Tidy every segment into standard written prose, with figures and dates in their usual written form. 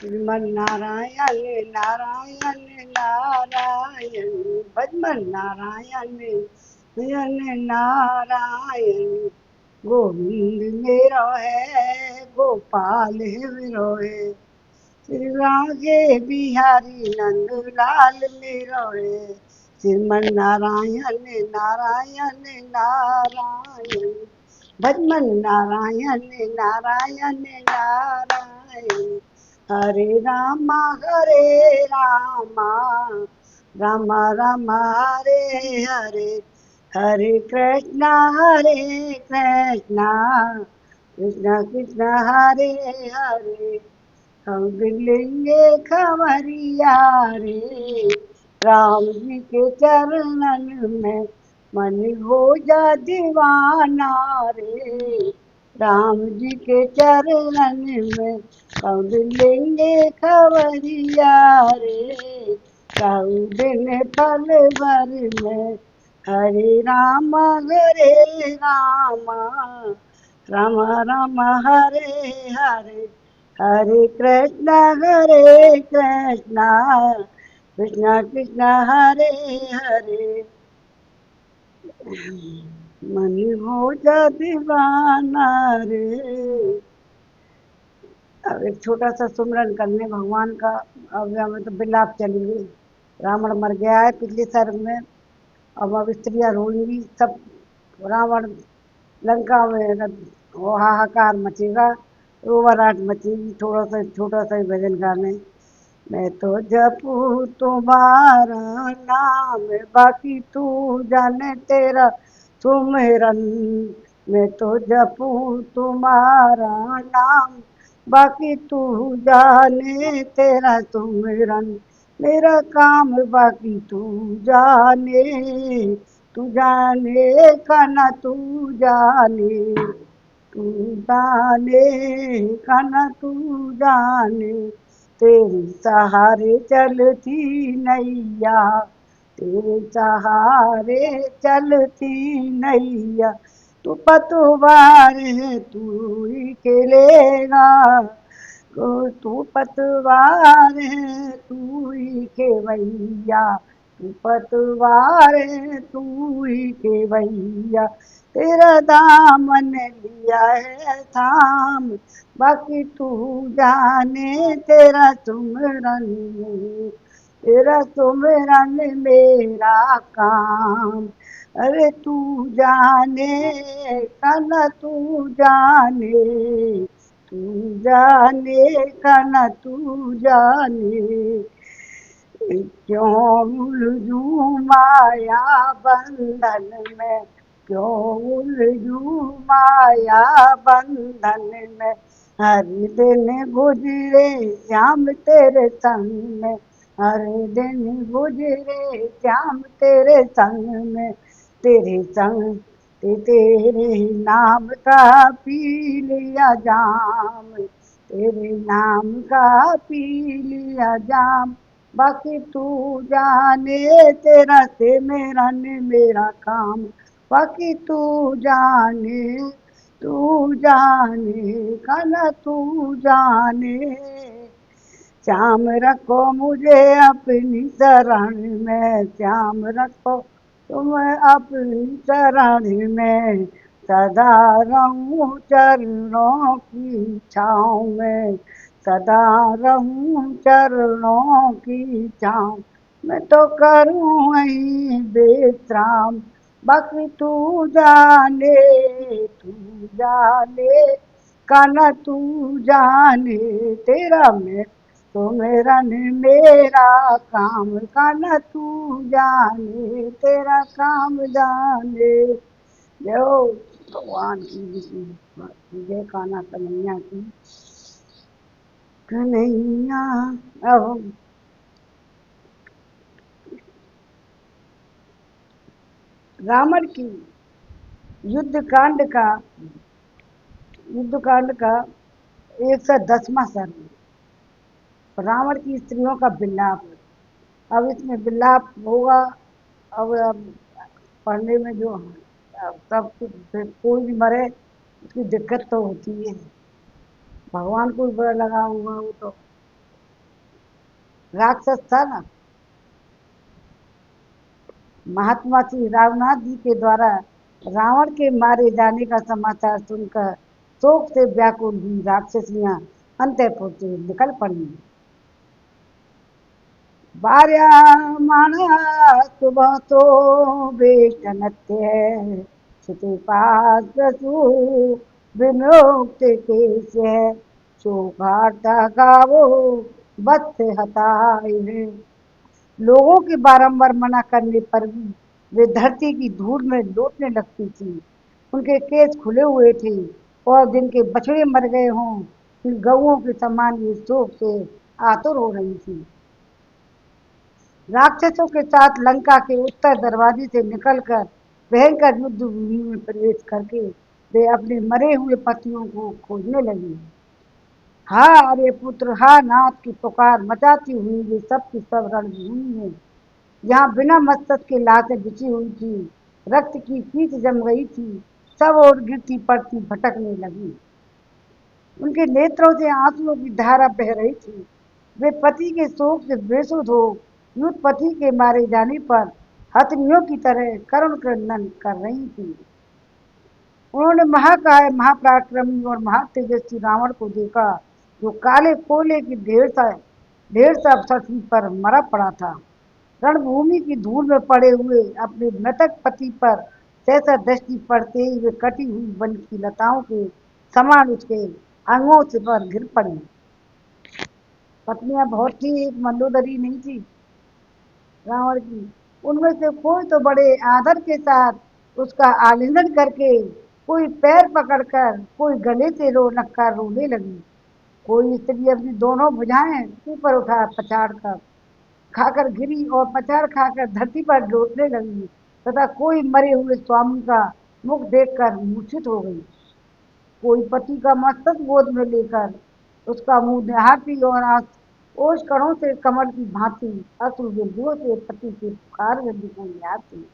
श्रीमन नारायण नारायण नारायण भजमन नारायण नारायण नारायण। गोविंद मेरो है गोपाल मेरो है, श्री रागे बिहारी नंदलाल मेरो है। श्रीमन नारायण नारायण नारायण भजमन नारायण नारायण नारायण। हरे रामा राम राम हरे हरे, हरे कृष्णा कृष्ण कृष्ण हरे हरे। हम लेंगे खबरिया रे, राम जी के चरणन में मन हो जा दीवाना रे। राम जी के चरणन में कब लेंगे खबरिया रे, कब दिन पल भर में। हरे राम राम राम हरे हरे, हरे कृष्ण कृष्ण कृष्ण हरे हरे। मन हो जा दीवाना रे। अब एक छोटा सा सुमरन करने भगवान का। अब हमें तो बिलाप चली गई, रावण मर गया है पिछले सर्ग में। अब स्त्रियां रोएंगी सब। रावण लंका में वो हाहाकार मचेगा, रोवराट मचेगी। थोड़ा सा छोटा सा ही भजन गाने। मैं तो जपू तुम्हारा नाम, बाकी तू जाने तेरा सुमिरन। मैं तो जपू तुम्हारा नाम, बाकी तू जाने तेरा सुमिरन। मेरा काम बाकी तू जाने, तू जाने का ना तू जाने, तू जाने का ना तू जाने। तेरे सहारे चलती नैया, तेरे सहारे चलती नैया। तू पतवार है तू ही खेलेगा, तू पतवार है तू ही खेवैया। तू पतवार है तू ही खेवैया। तेरा दामन लिया है थाम, बाकी तू जाने तेरा सुमरन। तेरा सुमरन मेरा काम, अरे तू जाने कल तू जाने, तू जाने कल तू जाने। क्यों उलझू माया बंधन में, क्यों उलझू माया बंधन में। हर दिन गुजरे श्याम तेरे संग में, हर दिन गुजरे श्याम तेरे संग में। तेरे संग तेरे नाम का पी लिया जाम, तेरे नाम का पी लिया जाम। बाकी तू जाने तेरा से मेरा ने मेरा काम, बाकी तू जाने, तू जाने कल तू जाने। श्याम रखो मुझे अपनी शरण में, श्याम रखो तुम्हें अपनी शरण में। सदा रहूं चरणों की छाँव में, सदा रहूं चरणों की छाँव। मैं तो करूं वहीं विश्राम, बाकी तू जाने, तू जाने काना तू जाने। तेरा मैं तो मेरा ने मेरा काम, काना तू जाने तेरा काम जाने। जो भगवान की जय काना कन्हैया की कन्हैया। अब हम रावण की युद्ध कांड का, युद्ध कांड का 110वां सर्ग, रावण की स्त्रियों का विलाप। अब इसमें विलाप होगा। अब पढ़ने में जो सब कुछ, कोई भी मरे उसकी दिक्कत तो होती है। भगवान को भी बुरा लगा होगा वो तो। राक्षस था ना। महात्मा श्री रामनाथ जी के द्वारा रावण के मारे जाने का समाचार सुनकर शोक से व्याकुल हुई राक्षसियां अंतःपुर से निकल पड़ी। भार्यामाणा सुबह तो बेटनत्य क्षिति पास विमुक्त केस्य शोभार्ता गावो बत्स हताए। लोगों के बारंबार मना करने पर भी वे धरती की धूल में लौटने लगती थी। उनके केस खुले हुए थे और जिनके बछड़े मर गए हों उन गऊओं के समान ये शोक से आतुर हो रही थी। राक्षसों के साथ लंका के उत्तर दरवाजे से निकलकर भयंकर युद्ध भूमि में प्रवेश करके वे अपने मरे हुए पतियों को खोजने लगी। हा अरे पुत्र, हा नाथ की पुकार मचाती हुई वे सब की सब रणभूमि में, यहाँ बिना मस्तक के लाशें बिछी हुई थी, रक्त की कीच जम गई थी, सब और गिरती पड़ती भटकने लगी। उनके नेत्रों से आंसुओं की धारा बह रही थी। वे पति के शोक से बेसुध हो युद्ध पति के मारे जाने पर हथनियों की तरह करुण क्रंदन कर रही थी। उन्होंने महाकाय महापराक्रमी और महातेजस्वी रावण को देखा, जो काले कोयले की ढेर सा पृथ्वी पर मरा पड़ा था। रणभूमि की धूल में पड़े हुए अपने मृतक पति पर सहसा दृष्टि पड़ते ही वे कटी हुई वन की लताओं के समान उसके अंगों से पर गिर पड़ी। पत्नियां बहुत थी, एक मंदोदरी नहीं थी रावण की। उनमें से कोई तो बड़े आदर के साथ उसका आलिंगन करके, कोई पैर पकड़कर, कोई गले से रो नक्कर रोने लगी। कोई स्त्री अपनी दोनों भुजाएं ऊपर उठा पछाड़ कर खाकर गिरी और पछाड़ खाकर धरती पर लौटने लगी, तथा कोई मरे हुए स्वामी का मुख देखकर मूर्छित हो गई। कोई पति का मस्तक गोद में लेकर उसका मुंह निहारती और ओस कणों से कमल की भांति अश्रु बिंदुओं से पति के पुकार बिंदु को निहारती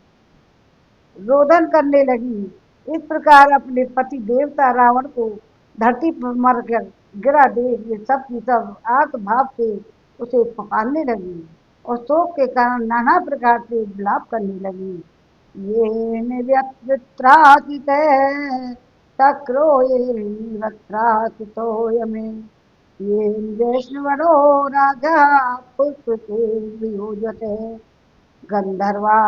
रोदन करने लगी। इस प्रकार अपने पति देवता रावण को धरती पर मर कर गिरा देख ये सब की सब आर्त भाव से उसे पुकारने लगी और शोक के कारण नाना प्रकार से विलाप करने लगी। ये निव्यत्रासित तक्रो ये वक्त्रासितो यमे ये वैष्णवरो राजा पुष्प के वियोजते गंधर्वा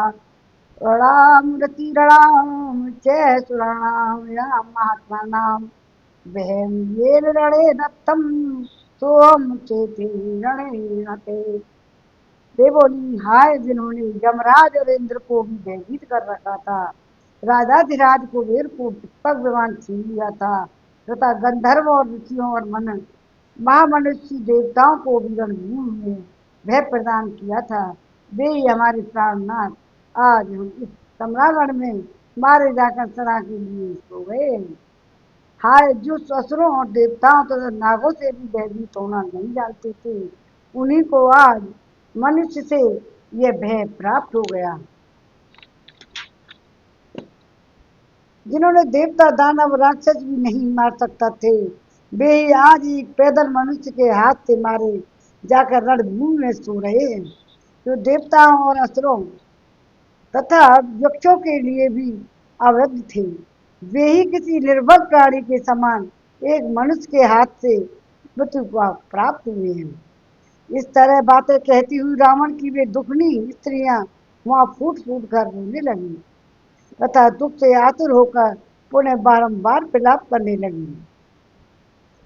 ऋणाम च सुराणाम या महात्मानाम बहन ये रणे दत्तम सोम चेते रणे नते। वे बोली, हाय जिन्होंने यमराज और इंद्र को भी भयभीत कर रखा था, राजाधिराज कुबेर को पुष्पक विमान छीन लिया था, तथा गंधर्व और ऋषियों और मन महामनुष्य देवताओं को भी रणभूमि में भय प्रदान किया था, वे ही हमारे प्राणनाथ आज हम इस सम्रागण में मारे जाकर सदा के लिए सो गए। हाय जो असुरों और देवताओं तथा नागों से भी भयभीत होना नहीं जानते थे, उन्हीं को आज मनुष्य से यह भय प्राप्त हो गया। जिन्होंने देवता दानव राक्षस भी नहीं मार सकता थे, वे ही आज एक पैदल मनुष्य के हाथ से मारे जाकर रणभूमि में सो रहे हैं। जो देवताओं और असुरों तथा वृक्षों के लिए भी अवरुद्ध थे, वे ही किसी निर्बल प्राणी के समान एक मनुष्य के हाथ से मृत्यु को प्राप्त हुए हैं। इस तरह बातें कहती हुई रावण की वे दुखनी स्त्रियां वहां फूट फूट कर रोने लगी तथा दुख से आतुर होकर पुनः बारंबार विलाप करने लगी।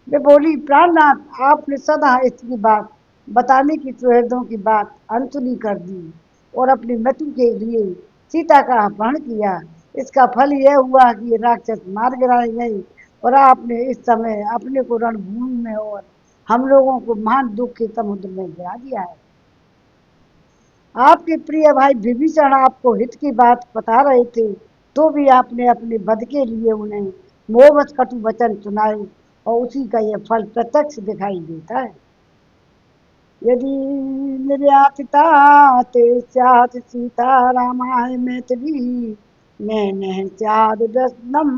वे बोली, प्राणनाथ, आपने सदा इसकी बात बताने की सुहृदों की बात अनसुनी कर दी और अपनी मृत्यु के लिए सीता का अपहरण किया। इसका फल यह हुआ कि राक्षस मार गिराए गए और आपने इस समय अपने को रणभूमि में और हम लोगों को महान दुख के समुद्र में गिरा दिया है। आपके प्रिय भाई विभीषण आपको हित की बात बता रहे थे, तो भी आपने अपने वध के लिए उन्हें मोहवश कटु वचन सुनाए और उसी का यह फल प्रत्यक्ष दिखाई देता है। यदि निर्यातिता ते स्यात् सीता रामाय मैथिली नैन स्याद् दशनम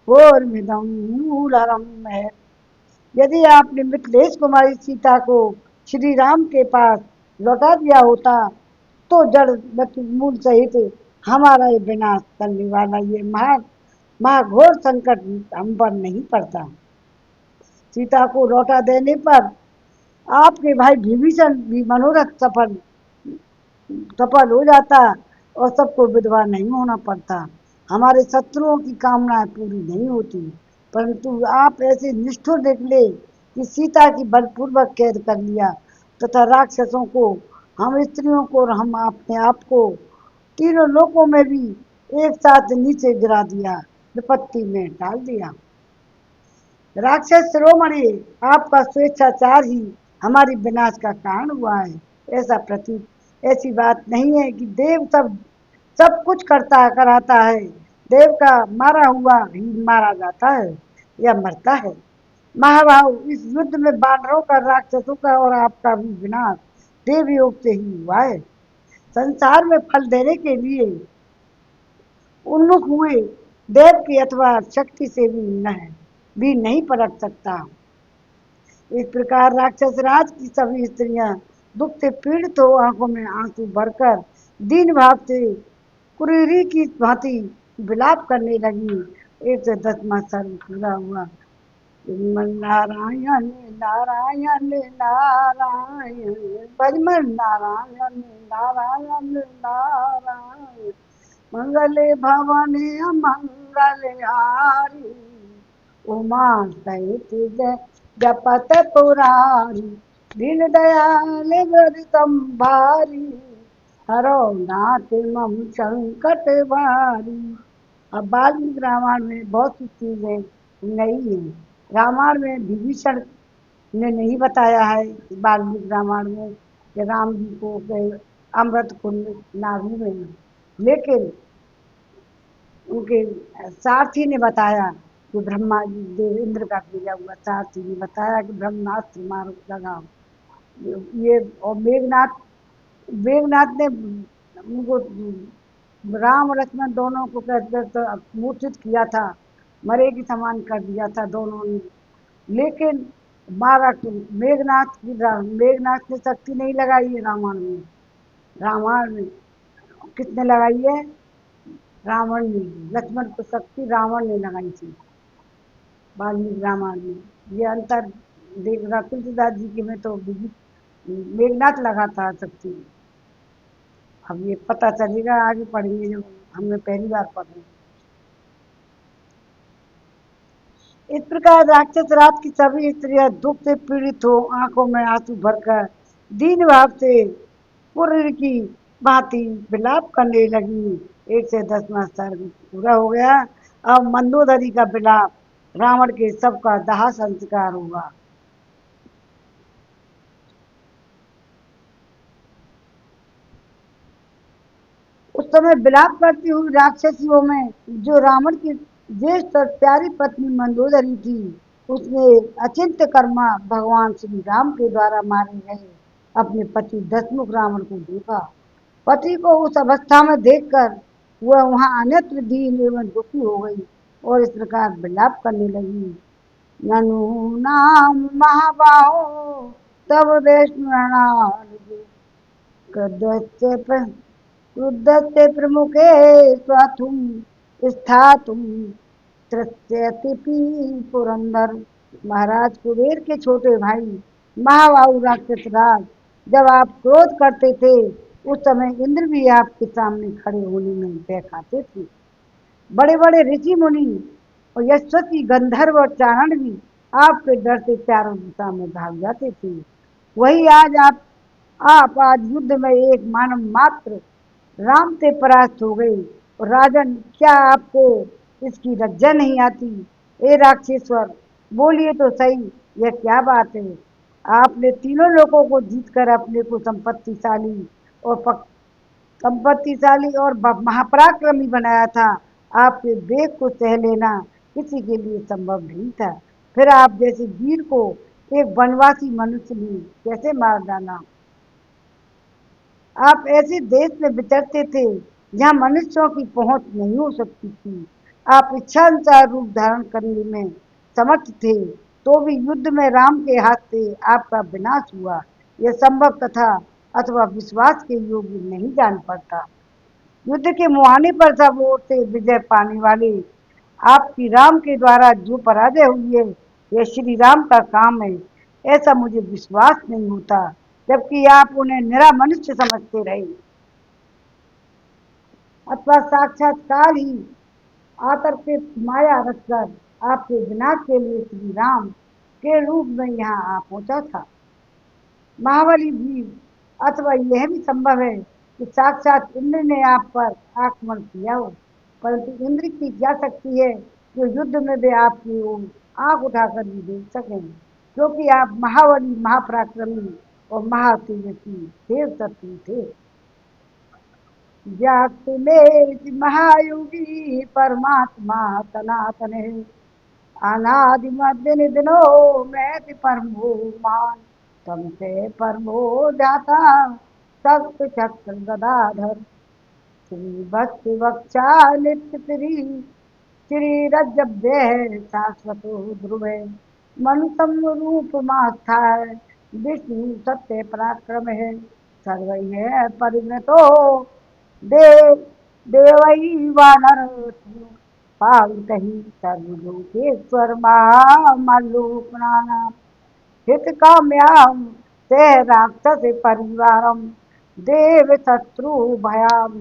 होर्मिदं मूलरम है। यदि आपने मिथिलेश कुमारी सीता को श्री राम के पास लौटा दिया होता तो जड़ मूल सहित हमारा ये विनाश करने वाला ये महाघोर संकट हम पर नहीं पड़ता। सीता को लौटा देने पर आपके भाई विभीषण भी मनोरथ सफल हो जाता और सबको विधवा नहीं होना पड़ता। हमारे शत्रुओं की कामनाएं पूरी नहीं होती, परंतु आप ऐसे निष्ठुर निकले कि सीता की बलपूर्वक कैद कर लिया तथा राक्षसों को, हम स्त्रियों को और हम अपने आप को तीनों लोकों में भी एक साथ नीचे गिरा दिया, विपत्ति में डाल दिया। राक्षस शिरोमणि, आपका स्वेच्छाचार ही हमारी विनाश का कारण हुआ है। ऐसा प्रतीत ऐसी बात नहीं है कि देव सब सब कुछ करता कराता है। देव का मारा हुआ ही मारा जाता है या मरता है। महाभाव, इस युद्ध में बानरों का, राक्षसों का और आपका भी विनाश देव योग से ही हुआ है। संसार में फल देने के लिए उन्मुख हुए देव की अथवा शक्ति से भी नहीं परख सकता। इस प्रकार राक्षस राज की सभी स्त्रियां दुख से पीड़ित हो आंखों में आंसू भरकर दीन भाव से कुरीरी की भांति विलाप करने लगी। 110वां सर्ग पूरा हुआ। नारायण नारायण नारायण, भजमन नारायण नारायण नारायण, मंगले भवने मंगल हारी, उमा सहित जपत पुरारी, दीन दयाल वृद संभारी, हरो नाथ मम संकट भारी। अब वाल्मीकि रामायण में बहुत सी चीजें नई हैं। रामायण में विभीषण ने नहीं बताया है वाल्मीकि रामायण में कि राम जी को अमृत कुंड नाभि में, लेकिन उनके सारथी ने बताया कि ब्रह्मा जी देवेंद्र का भेजा हुआ सारथी ने बताया कि ब्रह्मास्त्र मारो लगाओ। ये और मेघनाथ मेघनाथ ने उनको राम लक्ष्मण दोनों को कहते मूर्छित किया था, मरे की समान कर दिया था दोनों ने। लेकिन मारा मेघनाथ ने शक्ति नहीं लगाई है रामायण में। रामायण में किसने लगाई है? रावण ने। लक्ष्मण को शक्ति रावण ने लगाई थी वाल्मीकि रामायण में। ये अंतर देख रहा तुलसीदास जी के में तो मेघनाथ लगा था शक्ति। अब ये पता चलेगा आगे पढ़ेंगे जब हमने पहली बार पढ़े। इस प्रकार राक्षस रात की सभी स्त्रियां दुख से पीड़ित हो आंखों में आंसू भरकर दीन भाव से पुर्र की भांति विलाप करने लगी। 110वां सर्ग पूरा हो गया। अब मंदोदरी का विलाप, रावण के सबका दाह संस्कार होगा। उस समय विलाप करती हुई राक्षसियों में जो रावण की ज्येष्ठ और प्यारी पत्नी मंदोदरी थी, उसने अचिंत्य कर्मा भगवान श्री राम के द्वारा मारे गए अपने पति दशमुख रावण को देखा। पति को उस अवस्था में देखकर वह वहां अन्यत्र दीन एवं दुखी हो गई और इस प्रकार विलाप करने लगी। ननु नाम महाबाहो तब वैष्णव क्रुद्धस्य प्रमुखे स्वथुम स्थातुम तृत्यति पुरंदर। महाराज कुबेर के छोटे भाई महाबाहु राक्षस राज, जब आप क्रोध करते थे उस समय इंद्र भी आपके सामने खड़े होने में भय खाते थे। बड़े बड़े ऋषि मुनि और यशस्वी गंधर्व और चारण भी आपके डर से चारों दिशा में भाग जाते थे। वही आप आज युद्ध में एक मानव मात्र राम से परास्त हो गए और राजन, क्या आपको इसकी लज्जा नहीं आती? ए राक्षेश्वर, बोलिए तो सही, यह क्या बात है? आपने तीनों लोगों को जीतकर अपने को संपत्तिशाली और महापराक्रमी बनाया था। आपके वेग को सह लेना किसी के लिए संभव नहीं था, फिर आप जैसे वीर को एक वनवासी मनुष्य ने कैसे मार डाला? आप ऐसे देश में विचरते थे जहाँ मनुष्यों की पहुंच नहीं हो सकती थी। आप इच्छानुसार रूप धारण करने में समर्थ थे, तो भी युद्ध में राम के हाथ से आपका विनाश हुआ। यह संभव तथा अथवा विश्वास के योग्य नहीं जान पड़ता। युद्ध के मुहाने पर सब ओर से विजय पाने वाले आपकी राम के द्वारा जो पराजय हुई है, यह श्री राम का काम है, ऐसा मुझे विश्वास नहीं होता, जबकि आप उन्हें निरा मनुष्य समझते रहे, अथवा साक्षात काल ही आकर के माया रखकर आपके विनाश के लिए श्री राम के रूप में यहाँ आ पहुंचा था। महाबली भी, अथवा यह भी संभव है कि साक्षात इंद्र ने आप पर आक्रमण किया हो, परंतु इंद्र की क्या शक्ति है जो युद्ध में वे आपकी ओर आंख उठाकर भी देख सकें, क्योंकि आप महाबली, महापराक्रमी और महातेजस्वी देव शत्रु थे। जागते में महायोगी परमात्मा सनातन है, अनादि मध्य निधनो मैं परमो मान, तुमसे परमो जाता सप्त चक्र गदाधर, श्री भक्त वक्षा नित्य श्री रज्जभ्य शाश्वतो ध्रुव, मनुतम रूप मास्था विष्णु सत्य पराक्रम है, सर्व है परिणतो देव देवई वानर पावितहि सर्वलोकेश्वर महामल्लोकनाम, हित काम्याम ते राक्षस परिवारम देव शत्रु भयाम।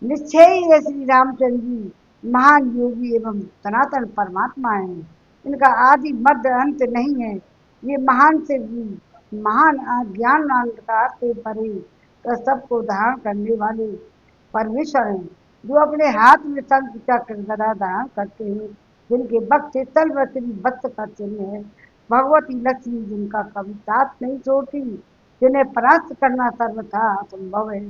निश्चय ही ये श्री रामचंद्र जी महान योगी एवं सनातन परमात्मा हैं। इनका आदि मध्य अंत नहीं है। ये महान से भी महान ज्ञान अंधकार से परे तो सबको धारण करने वाले परमेश्वर हैं, जो अपने हाथ में शंख चक्र गदा धारण करते हैं, जिनके वक्त से तलवती वत्स का चिन्ह है, भगवती लक्ष्मी जिनका कभी साथ नहीं छोड़ती, जिन्हें परास्त करना सर्वथा असंभव है,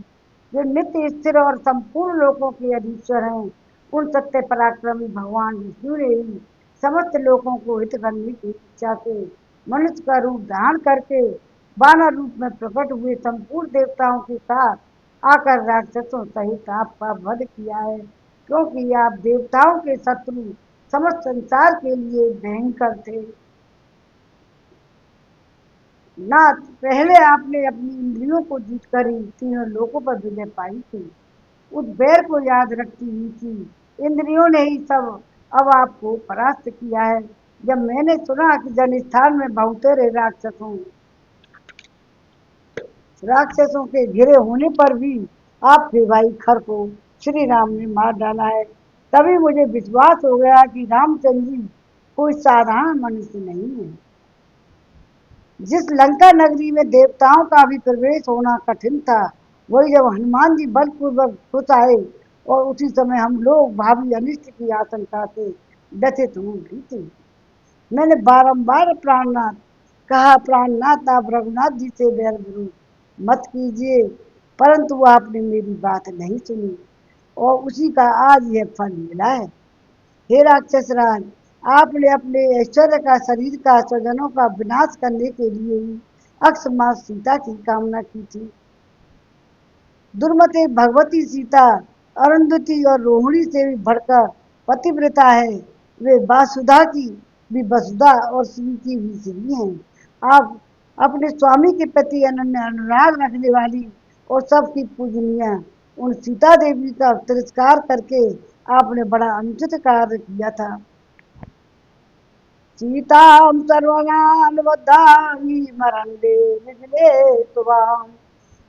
जो नित्य स्थिर और संपूर्ण लोकों के अधीश्वर हैं, उन सत्य पराक्रमी भगवान विष्णु ने ही समस्त लोकों को हित करने की इच्छा से मनुष्य का रूप धारण करके वानर रूप में प्रकट हुए संपूर्ण देवताओं के साथ आकर राक्षसों सहित आपका वध किया है, क्योंकि आप देवताओं के शत्रु समस्त संसार के लिए भयंकर थे। नाथ, पहले आपने अपनी इंद्रियों को जीतकर ही तीनों लोकों पर विजय पाई थी। उस बैर को याद रखती हुई थी इंद्रियों ने ही सब अब आपको परास्त किया है। जब मैंने सुना कि जनस्थान में बहुतेरे राक्षसों के घिरे होने पर भी आपके भाई खर को श्री राम ने मार डाला है, तभी मुझे विश्वास हो गया कि रामचंद्र जी कोई साधारण मनुष्य नहीं है। जिस लंका नगरी में देवताओं का भी प्रवेश होना कठिन था, वही जब हनुमान जी बलपूर्वक घुस आए और उसी समय हम लोग भावी अनिष्ट की आशंका से व्यथित हो उठी थी। मैंने बारंबार प्राणनाथ कहा, प्राणनाथ आप रघुनाथ जी से बैर विरोध मत कीजिए, परंतु आपने मेरी बात नहीं सुनी और उसी का आज यह फल मिला है। हे राक्षस राज, आपने अपने ऐश्वर्य का, शरीर का, स्वजनों का विनाश करने के लिए ही अक्षमा सीता की कामना की थी। दुर्मते भगवती सीता अरुंधति और रोहिणी से भी बढ़कर पतिव्रता है। वे वासुदा की भी वसुधा और श्री की भी श्री हैं। आप अपने स्वामी के प्रति अनन्य अनुराग रखने वाली और सबकी पूजनीय उन सीता देवी का तिरस्कार करके आपने बड़ा अनुचित कार्य किया था। सीतां सर्वगान बद्धामि मरण्डे विजले तुवाम्,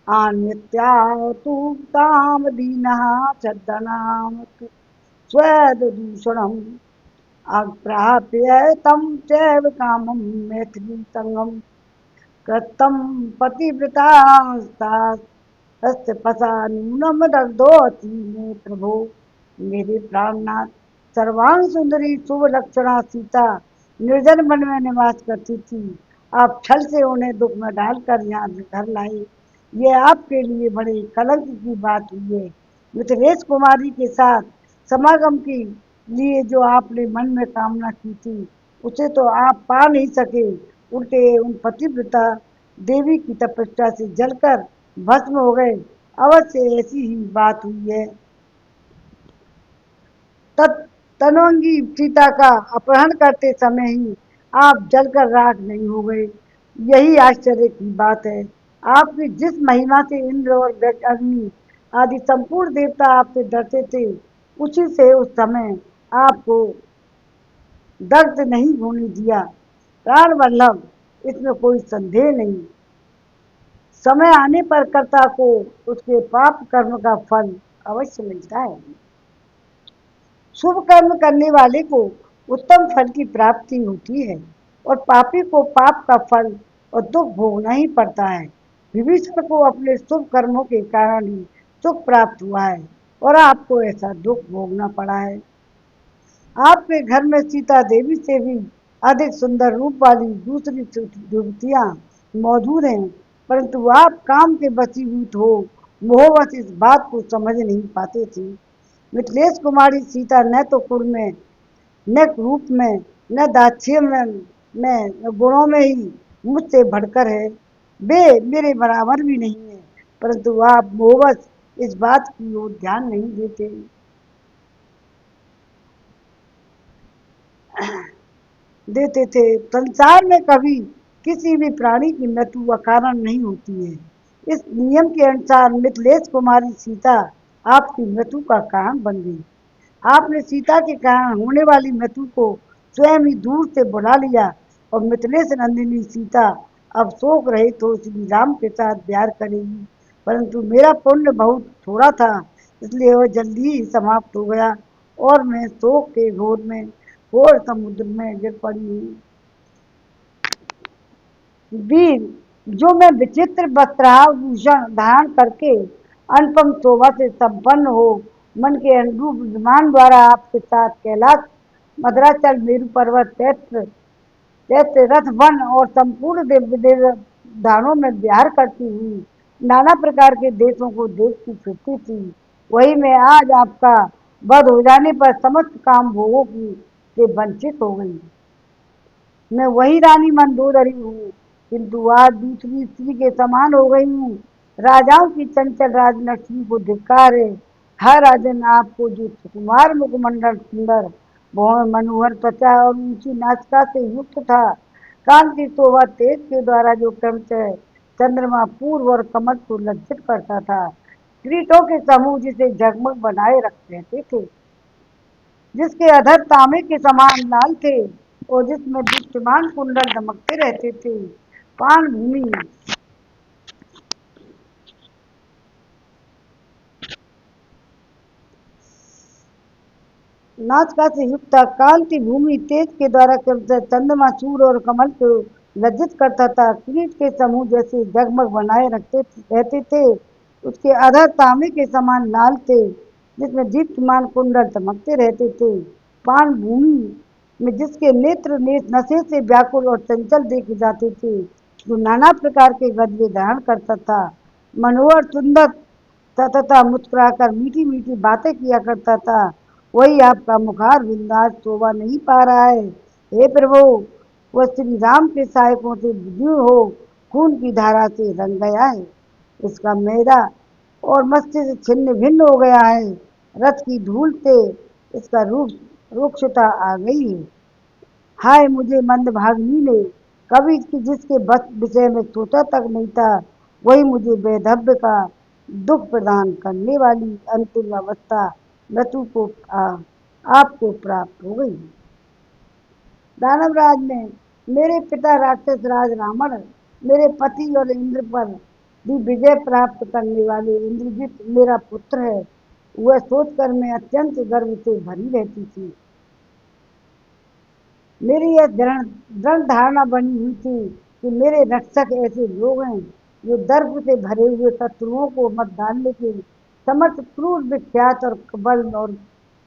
आन्यत्या तु ताम दीनः सद्दनाम स्वदूषणम्, अप्राप्य तं चैव कामं मैथिली संगम, कृतं पतिव्रतास्तास्य पसा नूनम दग्धोऽसि मे प्रभो। मेरे प्राणनाथ, सर्वांग सुंदरी शुभ लक्षणा सीता निर्जन वन में निवास करती थी। आप छल से उन्हें दुख में डालकर यहाँ घर लाए, ये आपके लिए बड़े कलंक की बात हुई है। मिथिलेश कुमारी के साथ समागम के लिए जो आपने मन में कामना की थी, उसे तो आप पा नहीं सके, उल्टे उन पतिव्रता देवी की तपस्या से जलकर भस्म हो गए। अवश्य ऐसी ही बात हुई है। तनवंगी सीता का अपहरण करते समय ही आप जलकर राख नहीं हो गए, यही आश्चर्य की बात है। आपकी जिस महिमा से इंद्र और अग्नि आदि संपूर्ण देवता आपसे डरते थे, उसी से उस समय आपको दर्द नहीं होने दिया। प्राण वल्लभ, इसमें कोई संदेह नहीं। समय आने पर कर्ता को उसके पाप कर्म का फल अवश्य मिलता है। शुभ कर्म करने वाले को उत्तम फल की प्राप्ति होती है और पापी को पाप का फल और दुख भोगना ही पड़ता है। विभीषण को अपने शुभ कर्मों के कारण ही सुख प्राप्त हुआ है और आपको ऐसा दुख भोगना पड़ा है। आपके घर में सीता देवी से भी अधिक सुंदर रूप वाली दूसरी युवतियां मौजूद हैं, परंतु आप काम के वशीभूत हो मोहवश इस बात को समझ नहीं पाते थे। मिथिलेश कुमारी सीता न तो कुल में, न रूप में, न दाक्षिण्य में, न गुणों में ही मुझसे बढ़कर है। वे मेरे बराबर भी नहीं है, परंतु आप मोहवश इस बात की ओर ध्यान नहीं देते देते थे। संसार में कभी किसी भी प्राणी की मृत्यु अकारण नहीं होती है। इस नियम के अनुसार मिथिलेश कुमारी सीता आपकी मृत्यु का कारण बन गई। आपने सीता के कारण होने वाली मृत्यु को स्वयं ही दूर से बुला लिया और मिथिलेश नंदिनी सीता अब शोक रहित तो श्री राम के साथ प्यार करेगी। परंतु मेरा पुण्य बहुत थोड़ा था, इसलिए वह जल्दी ही समाप्त हो गया और मैं शोक के घोर में घोर समुद्र में गिर पड़ी हूँ। वीर, जो मैं विचित्र वस्त्राभूषण धारण करके अनुपम शोभा से संपन्न हो मन के अनुरूप विमान द्वारा आपके साथ कैलाश, मद्राचल, मेरु पर्वत, चैत्र चैत्र रथ वन और संपूर्ण देव देव दानों में विहार करती हुई नाना प्रकार के देशों को देखती फिरती थी, वही मैं आज आपका वध हो जाने पर समस्त काम भोगों की से वंचित हो गई। मैं वही रानी मंदोदरी हूँ, किंतु आज दूसरी स्त्री के समान हो गई हूँ। राजाओं की चंचल राजलक्ष्मी को धिक्कार है। हर राजन, आपको जो सुकुमार मुखमंडल सुंदर भौम मनोहर त्वचा और ऊंची नासिका से युक्त था, कांति शोभा तेज के द्वारा जो क्रमशः चंद्रमा पूर्व और कमल को लज्जित करता था, किरीटों के समूह जिसे जगमग बनाए रख रहते थे, जिसके अधर तांबे के समान लाल थे और जिसमें दीप्तिमान कुंडल दमकते रहते थे, पान भूमि नाचिका से युक्त कांति भूमि तेज के द्वारा चंद्रमा सूर्य और कमल को लज्जित करता था, किरीट के समूह जैसे जगमग बनाए रखते रहते थे, उसके अधर तांबे के समान लाल थे, जिसमें दीप्तिमान कुंडल चमकते रहते थे, पान भूमि में जिसके नेत्र नशे से व्याकुल और चंचल देखे जाते थे, जो नाना प्रकार के गजबे धारण करता था, मनोहर सुंदर तथा मुस्कुराकर मीठी मीठी बातें किया करता था, वही आपका मुखार बिंदास शोभा नहीं पा रहा है। हे प्रभु, वह श्री राम के सहायकों से विदीर्ण हो खून की धारा से रंग गया है। इसका मेरा और मस्तिष्क छिन्न भिन्न हो गया है। रथ की धूल से इसका रूप रुक्षता आ गई है। हाय मुझे मंदभागिनी ने, कभी जिसके बस विषय में सोचा तक नहीं था, वही मुझे वैधव्य का दुख प्रदान करने वाली अंतिम अवस्था मृत्यु को आपको प्राप्त हो गई। दानवराज ने, मेरे पिता राक्षस राज रावण, मेरे पति और इंद्र पर भी विजय प्राप्त करने वाले इंद्रजित मेरा पुत्र है, वह सोचकर मैं अत्यंत गर्व से भरी रहती थी। मेरी यह दृढ़ धारणा बनी हुई थी कि मेरे रक्षक ऐसे लोग हैं जो दर्प से भरे हुए शत्रुओं को मत डालने के समर्थ, क्रूर, विख्यात और बल और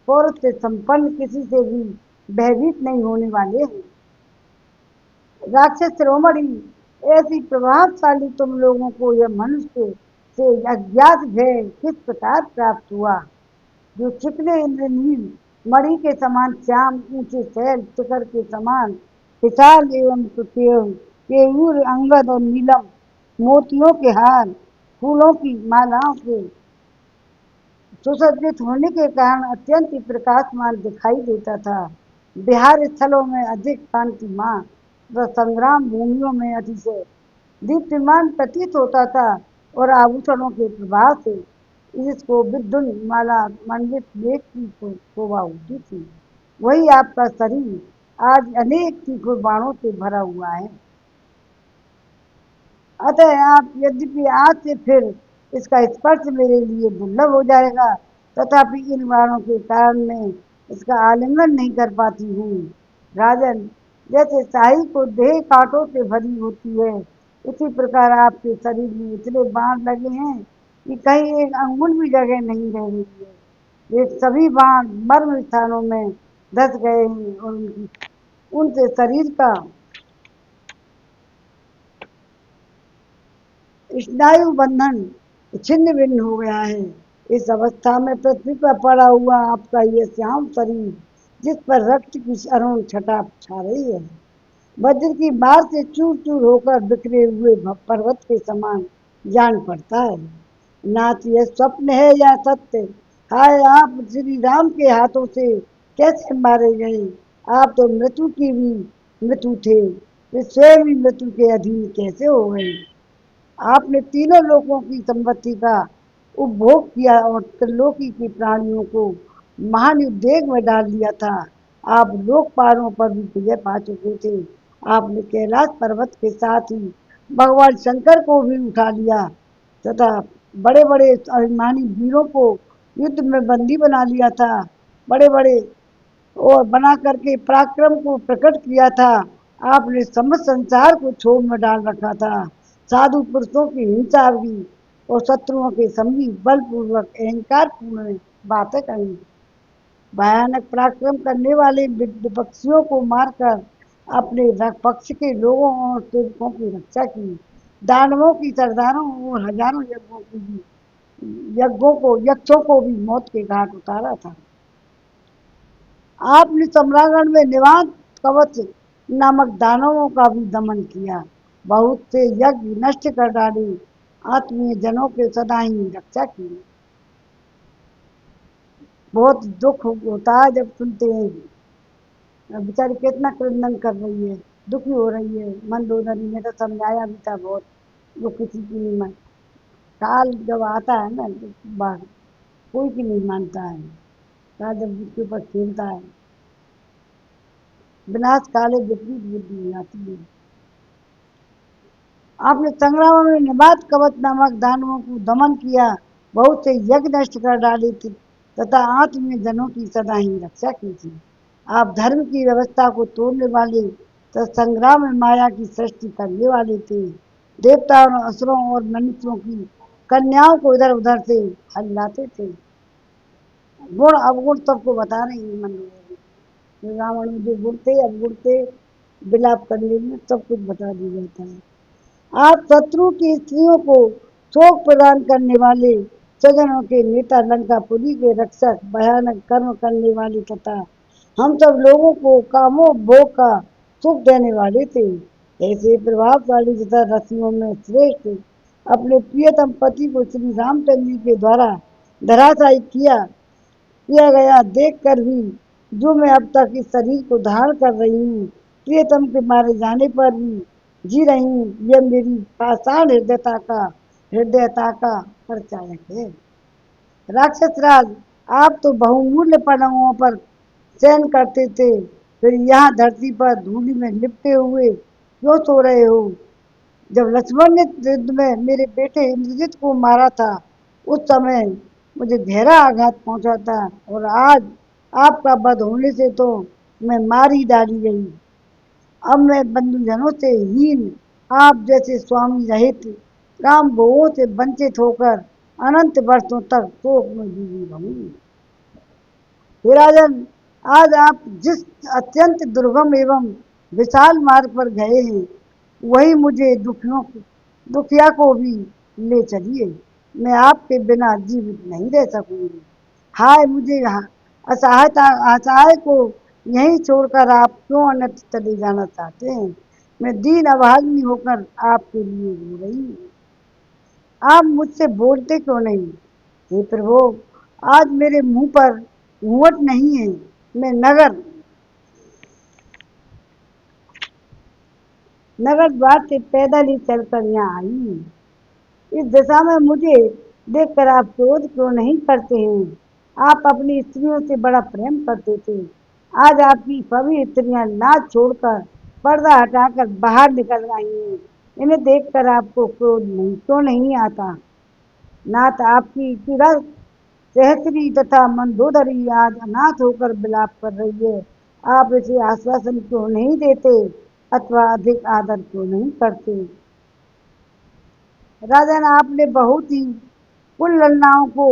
पौरुष से संपन्न, किसी से भी भयभीत नहीं होने वाले हैं। राक्षस शिरोमणि, ऐसी प्रभावशाली तुम लोगों को यह मनुष्य से अज्ञात भय किस प्रकार प्राप्त हुआ, जो चिकने इंद्रनील मणि के समान श्याम, ऊंचे शैल शिखर के समान विशाल एवं केयूर अंगद और नीलम मोतियों के हार, फूलों की मालाओं के सुसज्जित होने के कारण अत्यंत ही प्रकाशमान दिखाई देता था। विहार स्थलों में अधिक कांतिमान व संग्राम भूमियों में अतिशय दीप्तिमान प्रतीत होता था और आभूषणों के प्रभाव से इसको विद्युन माला मंडित लेख की शोभा होती थी। वही आपका शरीर आज अनेक तीखों बाणों से भरा हुआ है। अतः आप यद्यपि आज से फिर इसका स्पर्श मेरे लिए दुर्लभ हो जाएगा, तथापि इन बाणों के कारण मैं इसका आलिंगन नहीं कर पाती हूँ। राजन, जैसे शाही को देह कांटों से भरी होती है, उसी प्रकार आपके शरीर में इतने बाण लगे हैं कि कहीं एक अंगुल भी जगह नहीं रह गई है। ये सभी बाण मर्म स्थानों में धस गए हैं और उनसे शरीर का स्नायु बंधन छिन्न भिन्न हो गया है। इस अवस्था में पृथ्वी पर पड़ा हुआ आपका ये श्याम शरीर, जिस पर रक्त की अरुण छटा छा रही है, वज्र की मार से चूर चूर होकर बिखरे हुए पर्वत के समान जान पड़ता है। नाथ यह स्वप्न है या सत्य? हाय, आप श्री राम के हाथों से कैसे मारे गए? आप तो मृत्यु की भी मृत्यु थे, वे स्वयं ही मृत्यु के अधीन कैसे हो गए? आपने तीनों लोकों की संपत्ति का उपभोग किया और त्रिलोकी की प्राणियों को महान उद्वेग में डाल दिया था। आप लोकपालों पर भी विजय पा चुके थे। आपने कैलाश पर्वत के साथ ही भगवान शंकर को भी उठा लिया तथा बड़े बड़े अभिमानी वीरों को युद्ध में बंदी बना लिया था। बड़े बड़े और बना करके पराक्रम को प्रकट किया था। आपने समस्त संसार को क्षोभ में डाल रखा था। साधु पुरुषों की हिंसा भी और शत्रुओं के सभी बलपूर्वक अहंकार पूर्ण बातें कही। भयानक पराक्रम करने वाले विपक्षियों को मारकर अपने पक्ष के लोगों और सेवकों की रक्षा की। दानवों की सरदारों और हजारों यज्ञों को यक्षों को भी मौत के घाट उतारा था। आपने सम्रांगण में निवात कवच नामक दानवों का भी दमन किया। बहुत से यज्ञ नष्ट कर डाले। आत्मीय जनों के सदा ही रक्षा की। बहुत दुख होता है जब सुनते हैं बेचारी कितना क्रंदन कर रही है, दुखी हो रही है। मंदोदरी ने तो समझाया भी था बहुत, वो किसी की नहीं मान। काल जब आता है ना तो बात कोई की नहीं मानता है। काल जब उसके ऊपर खेलता है, विनाश काले विपरीत बुद्धि आती है। आपने संग्राम में निवात कवच नामक दानवों को दमन किया। बहुत से यज्ञ नष्ट कर डाले थे तथा आत्म जनों की सदा ही रक्षा की थी। आप धर्म की व्यवस्था को तोड़ने वाले तथा संग्राम में माया की सृष्टि करने वाले थे। देवताओं असुरों और मनुष्यों की कन्याओं को इधर उधर से हल्लाते थे। गुण अवगुण सबको बता रही है मंडोदरी। रावण में जो गुण थे अवगुण थे, विलाप करने में सब कुछ बता दिया जाता है। आप शत्रु की स्त्रियों को शोक प्रदान करने वाले, स्वजनों के नेता, लंकापुरी के रक्षक, भयानक कर्म करने वाले तथा हम सब लोगों को कामों भोग का सुख देने वाले थे। ऐसे प्रभावशाली तथा रसियों में श्रेष्ठ अपने प्रियतम पति को श्री रामचंद्र जी के द्वारा धराशायी किया गया देख कर भी जो मैं अब तक इस शरीर को धारण कर रही हूँ, प्रियतम के मारे जाने पर भी जी रही हूँ, यह मेरी पाषाण हृदयता का परिचायक है। राक्षस राज, आप तो बहुमूल्य पलंगों पर शयन करते थे, फिर यहाँ धरती पर धूलि में लिपटे हुए क्यों सो रहे हो? जब लक्ष्मण ने युद्ध में मेरे बेटे इंद्रजित को मारा था, उस समय मुझे गहरा आघात पहुंचा था और आज आपका वध होने से तो मैं मार ही डाली गई। अब मैं बंधुजनों से हीन, आप जैसे स्वामी रहित, काम भोगों से वंचित होकर अनंत वर्षों तक शोक में डूबी रहूंगी। हे राजन, आज आप जिस अत्यंत दुर्गम एवं विशाल मार्ग पर गए हैं, वही मुझे दुखिया को भी ले चलिए। मैं आपके बिना जीवित नहीं रह सकूंगी। हाय, मुझे असहायता असहाय को यहीं छोड़कर आप क्यों अन्यत्र चले जाना चाहते हैं? मैं दीन अभागी होकर आपके लिए रो रही हूँ। आप मुझसे बोलते क्यों नहीं? हे प्रभु, आज मेरे मुंह पर घूंघट नहीं है। मैं नगर नगर द्वार से पैदल ही चलकर यहाँ आई हूँ। इस दशा में मुझे देखकर आप क्रोध क्यों नहीं करते हैं? आप अपनी स्त्रियों से बड़ा प्रेम करते थे। आज आपकी सभी स्त्रियां नाच छोड़कर पर्दा हटाकर बाहर निकल आई हैं। इन्हें देखकर आपको क्रोध नहीं क्यों नहीं आता? नाथ आपकी किरत सहस्त्री तथा मंदोदरी आज अनाथ होकर विलाप कर रही है। आप इसे आश्वासन क्यों नहीं देते अथवा अधिक आदर क्यों नहीं करते? राजन, आपने बहुत ही उन ललनाओं को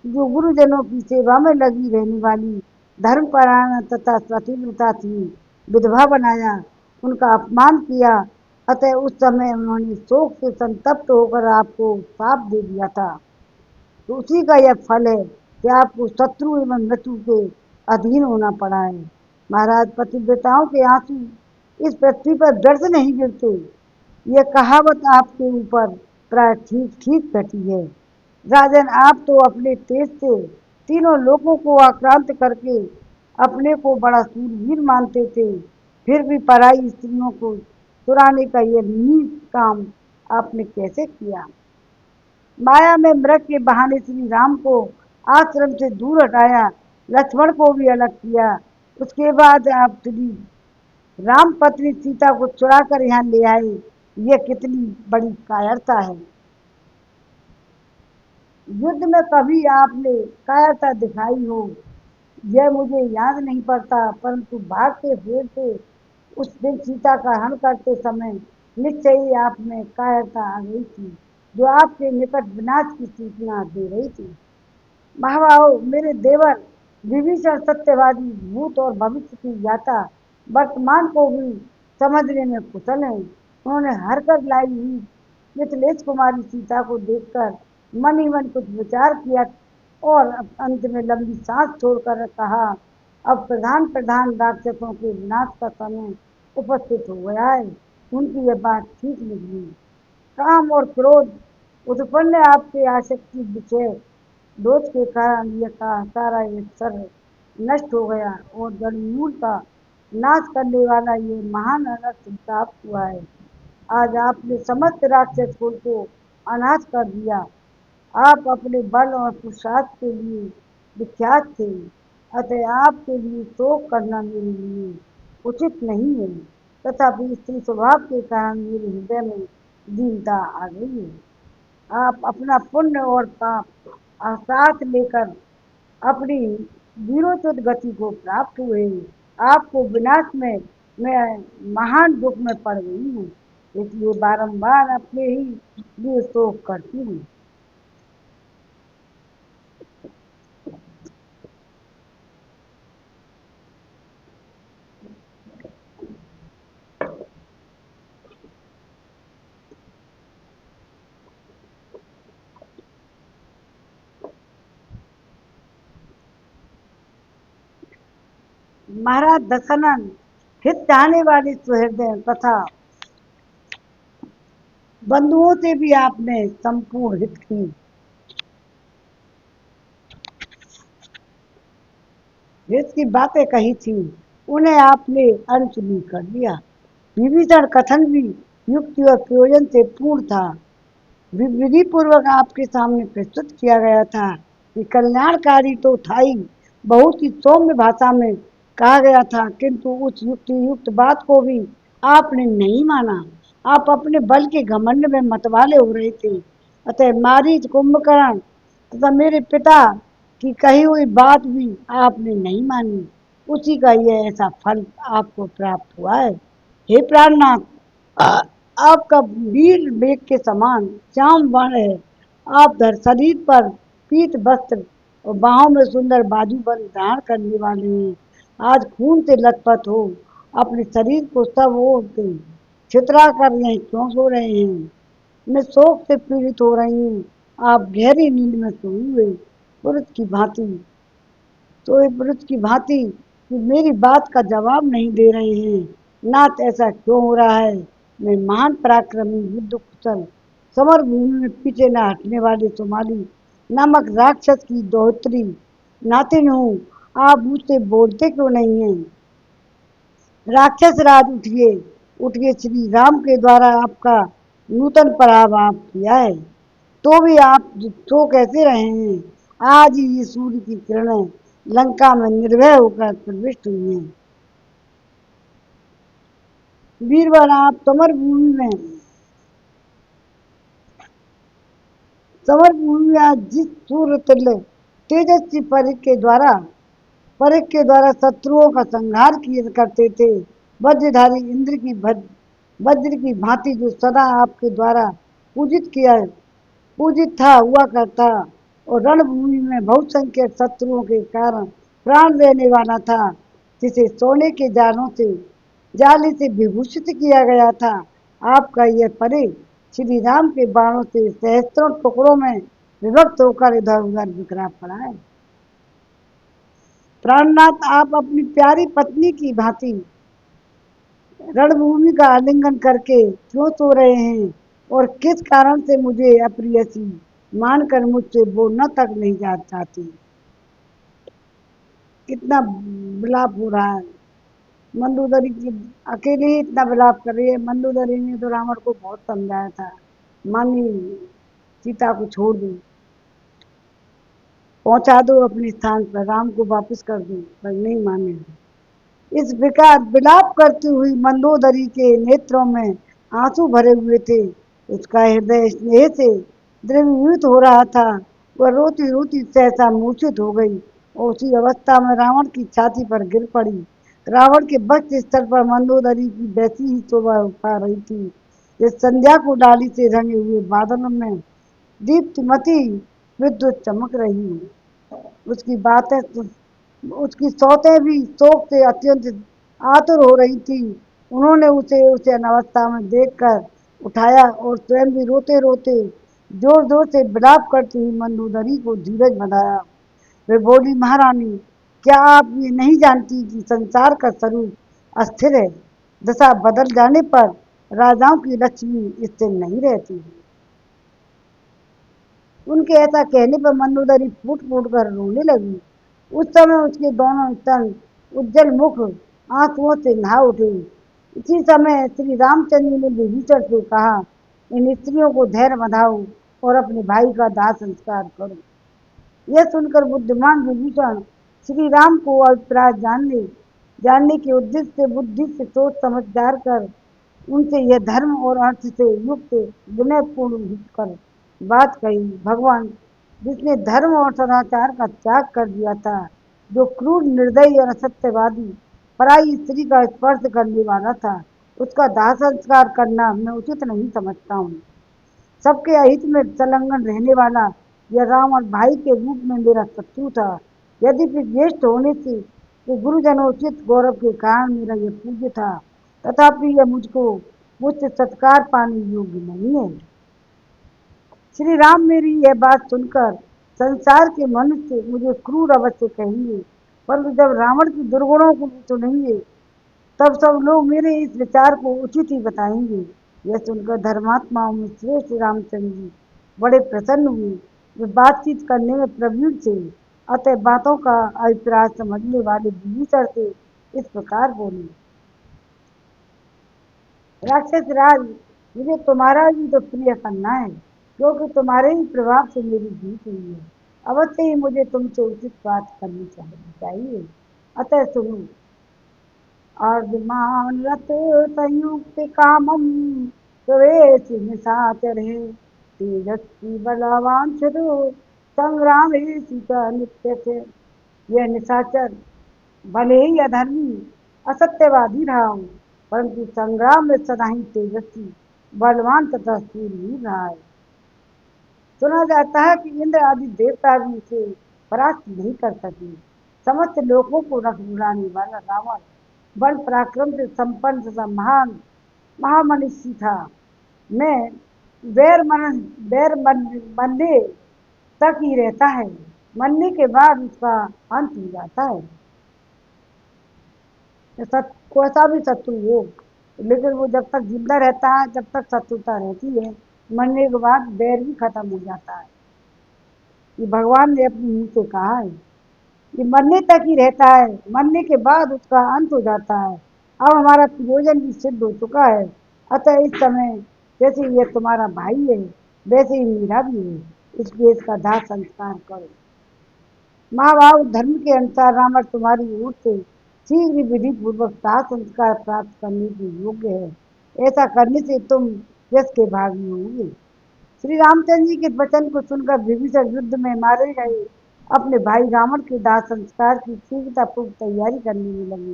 जो गुरुजनों की सेवा में लगी रहने वाली धर्मपरायण तथा सतीव्रता थी, विधवा बनाया, उनका अपमान किया। अतः उस समय उन्होंने शोक से संतप्त होकर आपको श्राप दे दिया था। तो उसी का यह फल है कि आपको शत्रु एवं मृत्यु के अधीन होना पड़ा है। महाराज, पतिव्रताओं के आंसू इस पृथ्वी पर व्यर्थ नहीं गिरते। यह कहावत आपके ऊपर प्राय ठीक ठीक घटी है। राजन, आप तो अपने तेज से तीनों लोगों को आक्रांत करके अपने को बड़ा सूरवीर मानते थे। फिर भी पराई स्त्रियों को चुराने का यह नीच काम आपने कैसे किया? माया में मृग के बहाने श्री राम को आश्रम से दूर हटाया, लक्ष्मण को भी अलग किया। उसके बाद आप श्री राम पत्नी सीता को चुरा कर यहाँ ले आए। यह कितनी बड़ी कायरता है! युद्ध में कभी आपने कायरता दिखाई हो यह मुझे याद नहीं पड़ता, परंतु भागते फिरते उस दिन सीता का हरण करते समय निश्चय ही आप में कायरता आ गई थी, जो आपके निकट विनाश की सूचना दे रही थी। महाबाहो, मेरे देवर विभीषण सत्यवादी भूत और भविष्य की ज्ञाता वर्तमान को भी समझने में कुशल हैं। उन्होंने हर कर लाई हुई मिथिलेश कुमारी सीता को देखकर मन ही मन कुछ विचार किया और अंत में लंबी सांस छोड़कर कहा, अब प्रधान प्रधान राक्षसों के विनाश का समय उपस्थित हो गया है। उनकी यह बात ठीक निकली। काम और क्रोध उत्पन्न आपके आसक्ति विषय दोष के कारण यह सारा ये सर्व नष्ट हो गया और जड़मूल का नाश करने वाला ये महान अनर्थ प्राप्त हुआ है। आज आपने समस्त राक्षस कुल को अनाथ कर दिया। आप अपने बल और पुरुषार्थ के लिए विख्यात थे, अतः आपके लिए शोक करना मेरे लिए उचित नहीं है। तथापि स्त्री स्वभाव के कारण मेरे हृदय में दीनता आ गई है। आप अपना पुण्य और पाप साथ लेकर अपनी वीरोचित गति को प्राप्त हुए। आपको विनाश में मैं महान दुख में पड़ गई हूँ, इसलिए बारंबार अपने ही लिए शोक करती हूँ। महाराज दशनन, हित चाहने वाले सुहृदय तथा बंधुओं से भी आपने संपूर्ण हित की हित की बातें कही थी, उन्हें आपने अनसुनी कर दिया। विभीषण कथन भी युक्ति और प्रयोजन से पूर्ण था। विधि पूर्वक आपके सामने प्रस्तुत किया गया था कि कल्याणकारी तो था ही, बहुत ही सौम्य भाषा में कहा गया था, किंतु उस युक्ति युक्त बात को भी आपने नहीं माना। आप अपने बल के घमंड में मतवाले हो रहे थे। अतः मारीच, कुंभकर्ण तथा मेरे पिता की कही हुई बात भी आपने नहीं मानी। उसी का यह ऐसा फल आपको प्राप्त हुआ है। हे प्राणनाथ, आपका वीर बेग के समान श्याम वर्ण है। आप धर शरीर पर पीत वस्त्र और बाहों में सुंदर बाजूबंद धारण करने वाले हैं। आज खून से लथपथ हो अपने शरीर को सब ओर से छितरा कर यहीं क्यों सो रहे हैं? मैं शोक से पीड़ित हो रही हूँ। आप गहरी नींद में सोए हुए पुरुष की भांति सोए पुरुष की भांति कि मेरी बात का जवाब नहीं दे रहे हैं। नाथ, ऐसा क्यों हो रहा है? मैं महान पराक्रमी युद्ध कुशल समर भूमि में पीछे न हटने वाले सोमाली नामक राक्षस की दोहत्री नातिन हूँ। आप मुझसे बोलते क्यों नहीं हैं? राक्षस राज उठिए, उठिए, श्री राम के द्वारा आपका नूतन पराभव किया है, तो भी आप सो कैसे रहे हैं? आज ही ये सूर्य की किरणें लंका में निर्भय होकर प्रविष्ट हुई हैं। वीरवर, आप समर भूमि में आज जिस सूर्य तुल्य तेजस्वी परिख के द्वारा शत्रुओं का संहार किए करते थे, वज्रधारी इंद्र की वज्र की भांति जो सदा आपके द्वारा पूजित किया पूजित था हुआ करता, और रणभूमि में बहुसंख्यक शत्रुओं के कारण प्राण देने वाला था, जिसे सोने के जाली से विभूषित किया गया था। आपका यह परे श्री राम के बाणों से सहस्त्रों टुकड़ों में विभक्त होकर इधर उधर बिखरा पड़ा है। प्राणनाथ, आप अपनी प्यारी पत्नी की भांति रणभूमि का आलिंगन करके क्यों सो रहे हैं, और किस कारण से मुझे अप्रियसी मानकर मुझसे बोलना तक नहीं जा चाहती? कितना विलाप हो रहा है। मंदोदरी की अकेले ही इतना विलाप कर रही है। मंदोदरी ने तो रावण को बहुत समझाया था, मानी सीता को छोड़ दो, पहुंचा दो अपने स्थान पर, राम को वापस कर दो, पर नहीं माने। इस प्रकार विलाप करती हुई मंदोदरी के नेत्रों में आंसू भरे हुए थे। उसका हृदय स्नेह से द्रवीभूत हो रहा था। वह रोती रोती सहसा मूर्छित हो गई और उसी अवस्था में रावण की छाती पर गिर पड़ी। रावण के वक्ष स्थल पर मंदोदरी की वैसी ही शोभा पा रही थी, जिस संध्या को डाली से रंगे हुए बादलों में दीप्तिमती विद्युत चमक रही। उसकी बातें उसकी सौतें भी शोक से अत्यंत आतुर हो रही थी। उन्होंने उसे उसे अवस्था में देखकर उठाया और स्वयं भी रोते रोते जोर जोर से विलाप करती हुई मंदोदरी को धीरज बंधाया। वे बोली, महारानी, क्या आप ये नहीं जानती कि संसार का स्वरूप अस्थिर है? दशा बदल जाने पर राजाओं की लक्ष्मी स्थिर नहीं रहती। उनके ऐसा कहने पर मंदोदरी फूट फूट कर रोने लगी। उस समय उसके दोनों स्तन उज्जवल मुख आंसुओं से नहा उठे। इसी समय श्री रामचंद्र जी ने विभीषण से कहा, इन स्त्रियों को धैर्य बंधाओ और अपने भाई का दाह संस्कार करो। यह सुनकर बुद्धिमान विभीषण श्री राम को अभिप्राय जानने के उद्देश्य से बुद्धि से सोच समझदार कर उनसे यह धर्म और अर्थ से युक्त विनयपूर्ण कर बात कही। भगवान, जिसने धर्म और सदाचार का त्याग कर दिया था, जो क्रूर निर्दयी और असत्यवादी पराई स्त्री का स्पर्श करने वाला था, उसका दाह संस्कार करना मैं उचित नहीं समझता हूँ। सबके अहित में संलग्न रहने वाला यह रावण भाई के रूप में मेरा शत्रु था। यद्यपि ज्येष्ठ होने से ये गुरुजनोचित गौरव के कारण मेरा यह पूज्य था, तथापि यह मुझसे सत्कार पाने योग्य नहीं है। श्री राम मेरी यह बात सुनकर संसार के मनुष्य मुझे क्रूर अवश्य कहेंगे, परंतु जब रावण के दुर्गुणों को सुनेंगे तब सब लोग मेरे इस विचार को उचित ही बताएंगे। यह सुनकर धर्मात्माओं में श्रेष्ठ रामचंद्र जी बड़े प्रसन्न हुए। वे बातचीत करने में प्रवीण थे, अतः बातों का अभिप्राय समझने वाले विभीषण से इस प्रकार बोले, राक्षस राज, मुझे तुम्हारा भी तो प्रिय करना है, क्योंकि तुम्हारे ही प्रभाव से मेरी जीत हुई है। अवश्य ही मुझे तुमसे उचित बात करनी चाहिए। अतः सुनो, अर्धमान रथ संयुक्त कामम प्रवेश निशाचर है, तेजस्वी बलवान चलो संग्राम सीता नित्य थे। यह निशाचर भले ही अधर्मी असत्यवादी रहा हो, परंतु संग्राम में सदा ही तेजस्वी बलवान तथा शूरवीर रहा है। सुना जाता है कि इंद्र आदि देवता भी उसे परास्त नहीं कर सके। समस्त लोगों को रख उड़ाने वाला रावण बल पराक्रम से संपन्न तथा महान महामनीषी था। मैं बनने तक ही रहता है, मरने के बाद उसका अंत हो जाता है। कोई भी शत्रु हो, लेकिन वो जब तक जिंदा रहता है, जब तक शत्रुता रहती है, मरने के बाद बैर भी खत्म हो जाता है। ये भगवान ने अपने मुंह से कहा है। ये मरने तक ही रहता है, मरने के बाद उसका अंत हो जाता है। अब हमारा प्रयोजन भी सिद्ध हो चुका है, अतः इस समय जैसे यह तुम्हारा भाई है वैसे ही मेरा भी है, इसलिए इसका दाह संस्कार करो। महाभाव, धर्म के अनुसार रावण तुम्हारी ओर से शीघ्र विधि पूर्वक दाह संस्कार प्राप्त करने के योग्य है। ऐसा करने से तुम यश के भागी होंगे। श्री रामचंद्र जी के वचन को सुनकर विभीषण युद्ध में मारे गए अपने भाई रावण के दाह संस्कार की शीघ्रतापूर्वक तैयारी करने में लगे।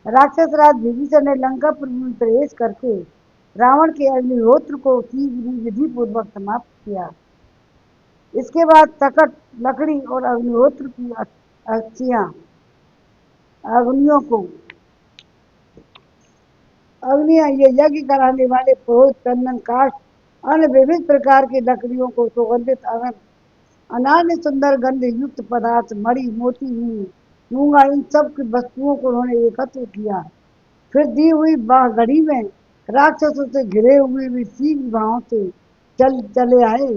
राक्षस राज विभीषण ने लंकापुर में प्रवेश करके रावण के अग्निहोत्र को शीघ्र ही विधि पूर्वक समाप्त किया। इसके बाद तकट, लकड़ी और अग्निहोत्र की अस्थियां अग्नियों को अग्नियां ये यज्ञ कराने वाले पुरोहित चंदन काष्ठ अन्य विविध प्रकार की लकड़ियों को सुगंधित अनान्य सुंदर गंध युक्त पदार्थ, मणि, मोती, मूंगा, इन सब की वस्तुओं को उन्होंने एकत्र किया। फिर दी हुई घड़ी में राक्षसों से घिरे हुए भी शीघ्र भाव से चले आए।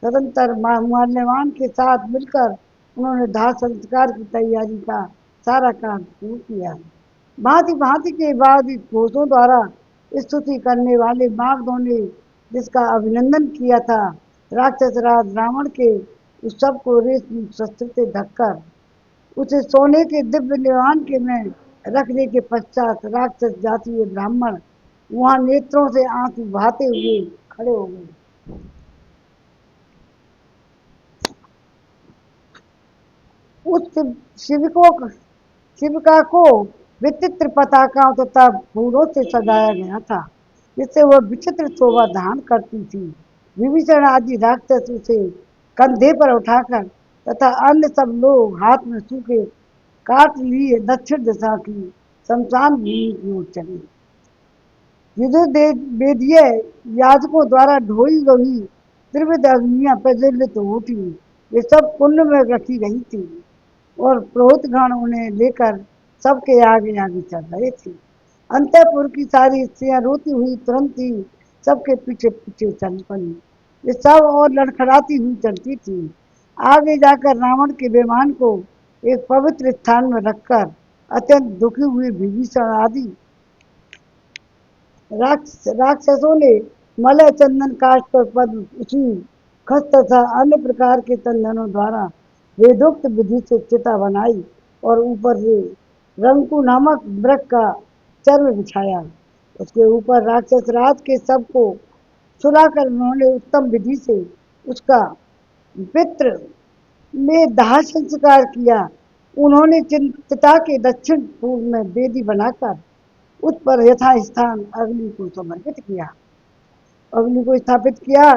तदंतर माल्यवान के साथ मिलकर उन्होंने दाह संस्कार की तैयारी का सारा काम शुरू किया। भांति भांति के बाद घोषों द्वारा स्तुति करने वाले मागधों ने जिसका अभिनंदन किया था, राक्षस राज रावण के उस सब को रेशमी शस्त्र से ढककर उसे सोने के दिव्य निवान के में रखने के पश्चात राक्षस जातीय ब्राह्मण वहां नेत्रों से आंसू बहाते हुए खड़े हो गए। उस शिविका को विचित्र पताकाओं तथा फूलों से सजाया गया था, जिससे वह विचित्र शोभा धारण करती थी। विभीषण आदि राक्षस उसे कंधे पर उठाकर तथा अन्य सब लोग हाथ में सूखे काट लिए दक्षिण दिशा की शमशान भूमि की ओर चले। वेदीय याजकों द्वारा ढोई गई त्रिविध अग्नियां प्रज्वलित हो उठी। वे सब कुंड में रखी गई थी और पुरोहित गण उन्हें लेकर सबके आगे आगे चल रहे थे। अंतःपुर की सारी स्त्रियां रोती हुई तुरंत ही सबके पीछे पीछे चल पड़ी। वे सब और लड़खड़ाती हुई चलती थी। आगे जाकर रावण के विमान को एक पवित्र स्थान में रखकर अत्यंत दुखी हुए विभीषण आदि राक्षसों ने मलय चंदन काष्ठ पर पद्म, उसी खस तथा अन्य प्रकार के चंदनों द्वारा वेदोक्त विधि से चिता बनाई और ऊपर से रंकु नामक वृक्ष का चर्म बिछाया। उसके ऊपर राक्षस राज के सबको सुलाकर उन्होंने उत्तम विधि से उसका पितृ में दाह संस्कार किया। उन्होंने चिता के दक्षिण पूर्व में वेदी बनाकर उस पर यथास्थान अग्नि को समर्पित किया, अग्नि को स्थापित किया।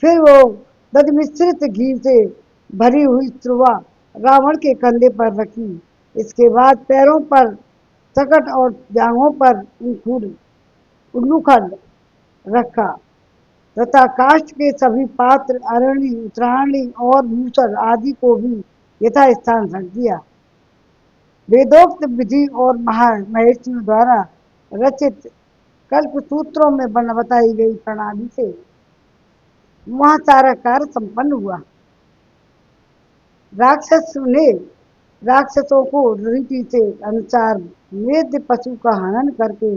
फिर वो दधमिश्रित घी से भरी हुई त्रुवा रावण के कंधे पर रखी। इसके बाद पैरों पर सकट और जांघों पर उल्लूखंड रखा तथा काष्ठ के सभी पात्र, अरणी, उत्तरायणी और मूसर आदि को भी यथास्थान रख दिया। वेदोक्त विधि और महर्षियों द्वारा रचित कल्प सूत्रों में बताई गई प्रणाली से वहां सारा कार्य संपन्न हुआ। राक्षसों को रीति से अनुसार मेध पशु का हनन करके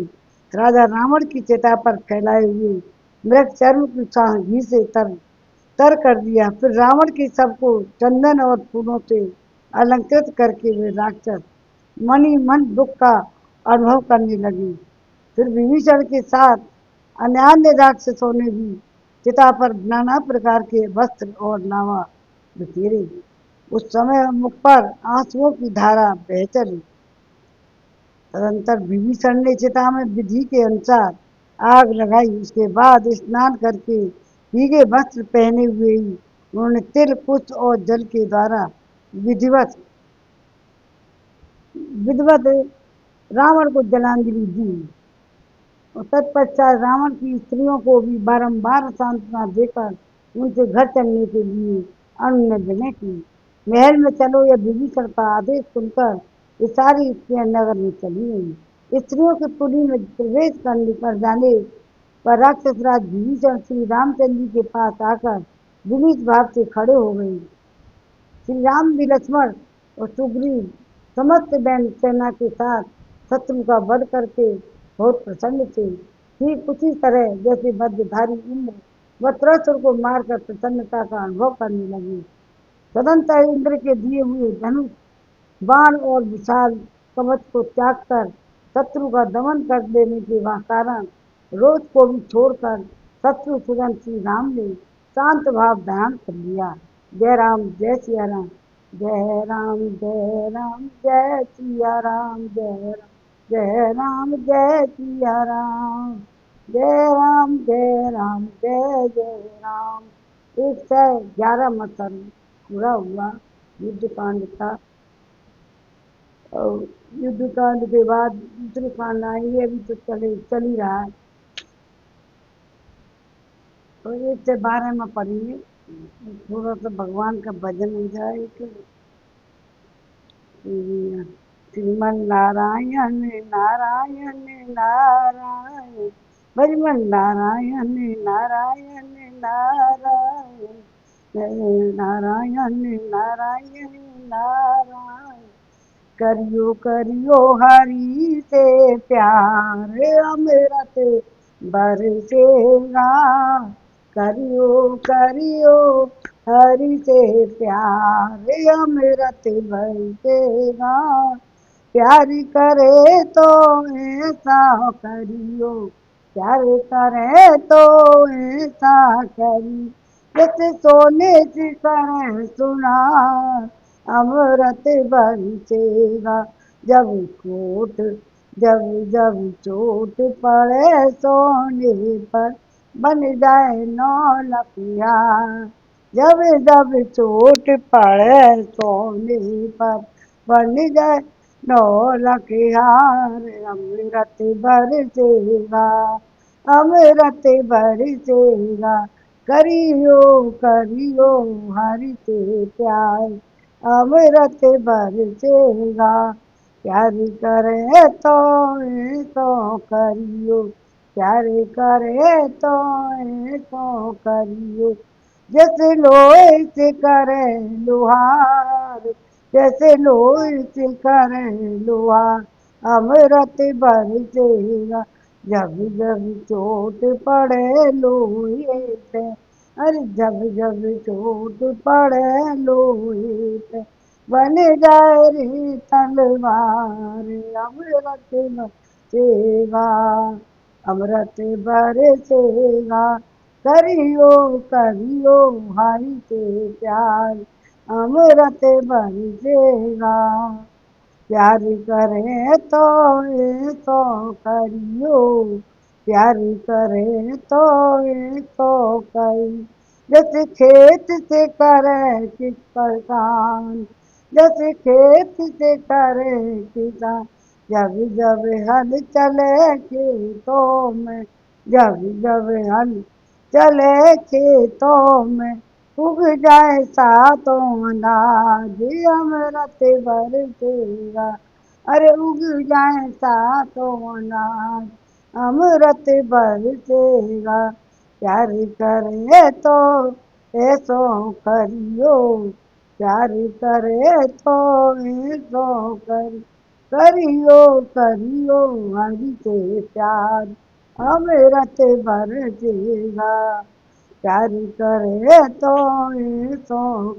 राजा रावण की चिता पर फैलाए हुए मृग चर्म की घी से तर कर दिया। फिर रावण के सबको चंदन और फूलों से अलंकृत करके वे राक्षस मनी मन दुख का अनुभव करने लगे। फिर विभीषण के साथ अन्य राक्षसों ने भी चिता पर नाना प्रकार के वस्त्र और लावा बिखेरे। उस समय मुख पर आंसुओं की धारा बह चली। तदंतर विभीषण ने चिता में विधि के अनुसार आग लगाई। उसके बाद स्नान करके भीगे वस्त्र पहने हुए ही उन्होंने तिल, पुष्प और जल के द्वारा विधिवत विधिवत रावण को जलांजलि दी और तत्पश्चात रावण की स्त्रियों को भी बारंबार सांत्वना देकर उनसे घर चलने के लिए अनुनय की। महल में चलो या विभीषण का आदेश सुनकर ये सारी स्त्रियां नगर में चली गई। स्त्रियों के पुरी में प्रवेश करने पर जाने पर राक्षस राज विभीषण श्री रामचंद्र जी के पास आकर विनीत भाव से खड़े हो गए। श्री राम भी, लक्ष्मण और सुग्रीव समस्त सेना के साथ शत्रु का वध करके बहुत प्रसन्न थे। ठीक उसी तरह जैसे वज्रधारी इंद्र वज्रासुर को मारकर प्रसन्नता का अनुभव करने लगे। तदंतर इंद्र के दिए हुए धनुष बाण और विशाल कवच को त्याग कर शत्रु का दमन कर देने के कारण रोज को भी छोड़कर शत्रु सुगन श्री राम ने शांत भाव धारण कर लिया। जय राम जय सिया राम। जय राम जय राम जय सिया राम। जय राम जय सिया राम। जय राम जय राम जय जय राम। 111 मतलब पूरा हुआ युद्ध कांड था। और युद्ध कांड के बाद दूसरे कांड आएंगे, अभी तो चल ही रहा है। तो 1 से 12 में पढ़ेंगे, थोड़ा सा भगवान का भजन हो जाए। श्रीमन नारायण नारायण नारायण, भजमन नारायण नारायण नारायण, नारायण नारायण नारायण। करियो करियो हरि से प्यार अमृत बरसेगा। करियो करियो हरि से प्यार अमृत बरसेगा। प्यार करे तो ऐसा करियो, प्यार करे तो ऐसा करी, जैसे सोने से करे सुना अमृत बरसेगा। जब चोट जब जब चोट पड़े सोने पर बन जाए 9 लखिया। जब जब चोट पड़े सोने पर बन जाए 9 लखिया। अमृत बरसेगा अमृत बरसेगा। करियो करियो हरि से प्यार अमृत बरसेगा। प्यार करे तो करियो, प्यार करे तो करियो, जैसे लोहे से करे लोहार, जैसे लोहे से करे लोहार। अमृत बरसेगा जब जब चोट पड़े लोहे पे, अरे जब जब चोट पड़े लोहे पे बन जाए रे तलवार। अमृत बरसेगा अमृत बरसेगा। करियो करियो हरि से प्यार अमृत बरसेगा। प्यार करे तो करियो, प्यार करे तो करी, जैसे खेत से करे किसान, जैसे खेत से करे किसान। जब जब हल चले खेतों में, जब जब हल चले खेतों में, उग जाए सातों अनाज अमृत बरसेगा। अरे उग जाए सातों अनाज अमृत बरसेगा। प्यार करे तो ऐसो करियो, प्यार करे तो ऐसो करियो करियो हरि से प्यार अमृत बरसेगा। प्यार करे तो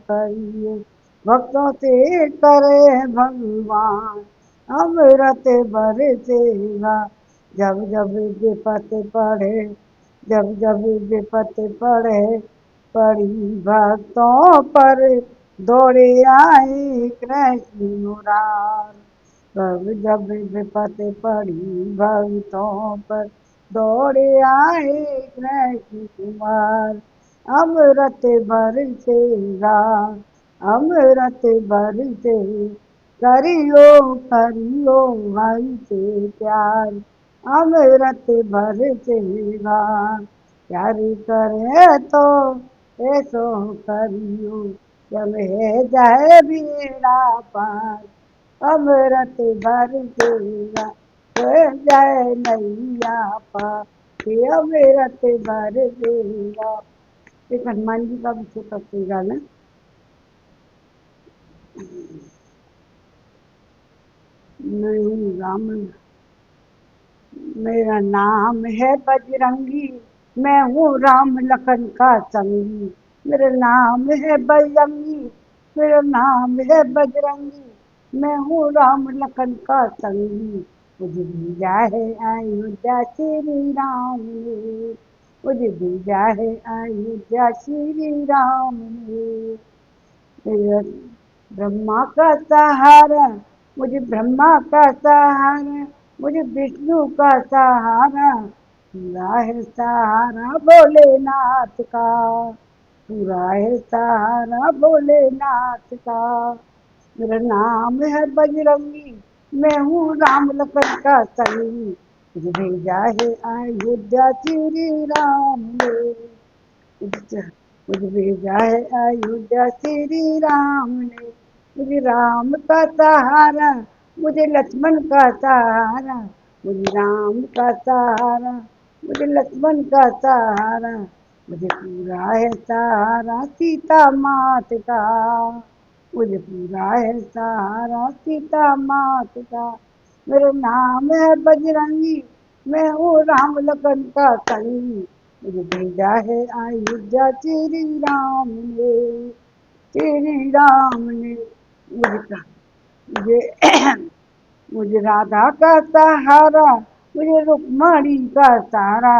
करिए भक्तों से करे भगवान अमृत बरसेगा। जब जब विपत पड़े, जब जब विपत पड़े पड़ी भक्तों पर, दौड़े आए कृष्ण मुरार। जब जब विपत पड़ी भक्तों पर, दौड़े आए कृष्ण कुमार। अमृत बरसेगा अमृत बरसे, करियो करियो हरि से प्यार अमृत बरसेगा। प्यार करे तो ऐसो करियो, जब है जाए बेड़ा पार अमृत बरसेगा। हो जाए नैया पार अमृत बरसेगा। एक हनुमान जी का भी छोटा सा गाना। नहीं राम मेरा नाम है बजरंगी, मैं हूँ राम लखन का संगी। मेरा नाम है बजरंगी, मेरा नाम है बजरंगी, मैं हूँ राम लखन का संगी। मुझे भेजा है अयोध्या श्री राम ने, मुझे भेजा है अयोध्या श्री राम ने। मेरा ब्रह्मा का सहारा, मुझे ब्रह्मा का सहारा, मुझे विष्णु का सहारा, पूरा है सहारा भोलेनाथ का, पूरा है सहारा भोलेनाथ का। मेरा नाम है बजरंगी, मैं हूँ राम लखन का संगी, मुझे भेजा है अयोध्या श्री राम ने, मुझे भेजा है अयोध्या श्री राम ने। मुझे राम का सहारा, मुझे लक्ष्मण का सहारा, मुझे राम का सहारा, मुझे लक्ष्मण का सहारा, मुझे पूरा है सहारा सीता मात का, मुझे पूरा है सहारा सीता मात का। मेरा नाम है बजरंगी, मैं हूँ राम लखन का संगी, मुझे भेजा है अयोध्या श्री राम ने, श्री राम ने। मुझे मुझे राधा का सहारा, मुझे रुक्मणी का सहारा,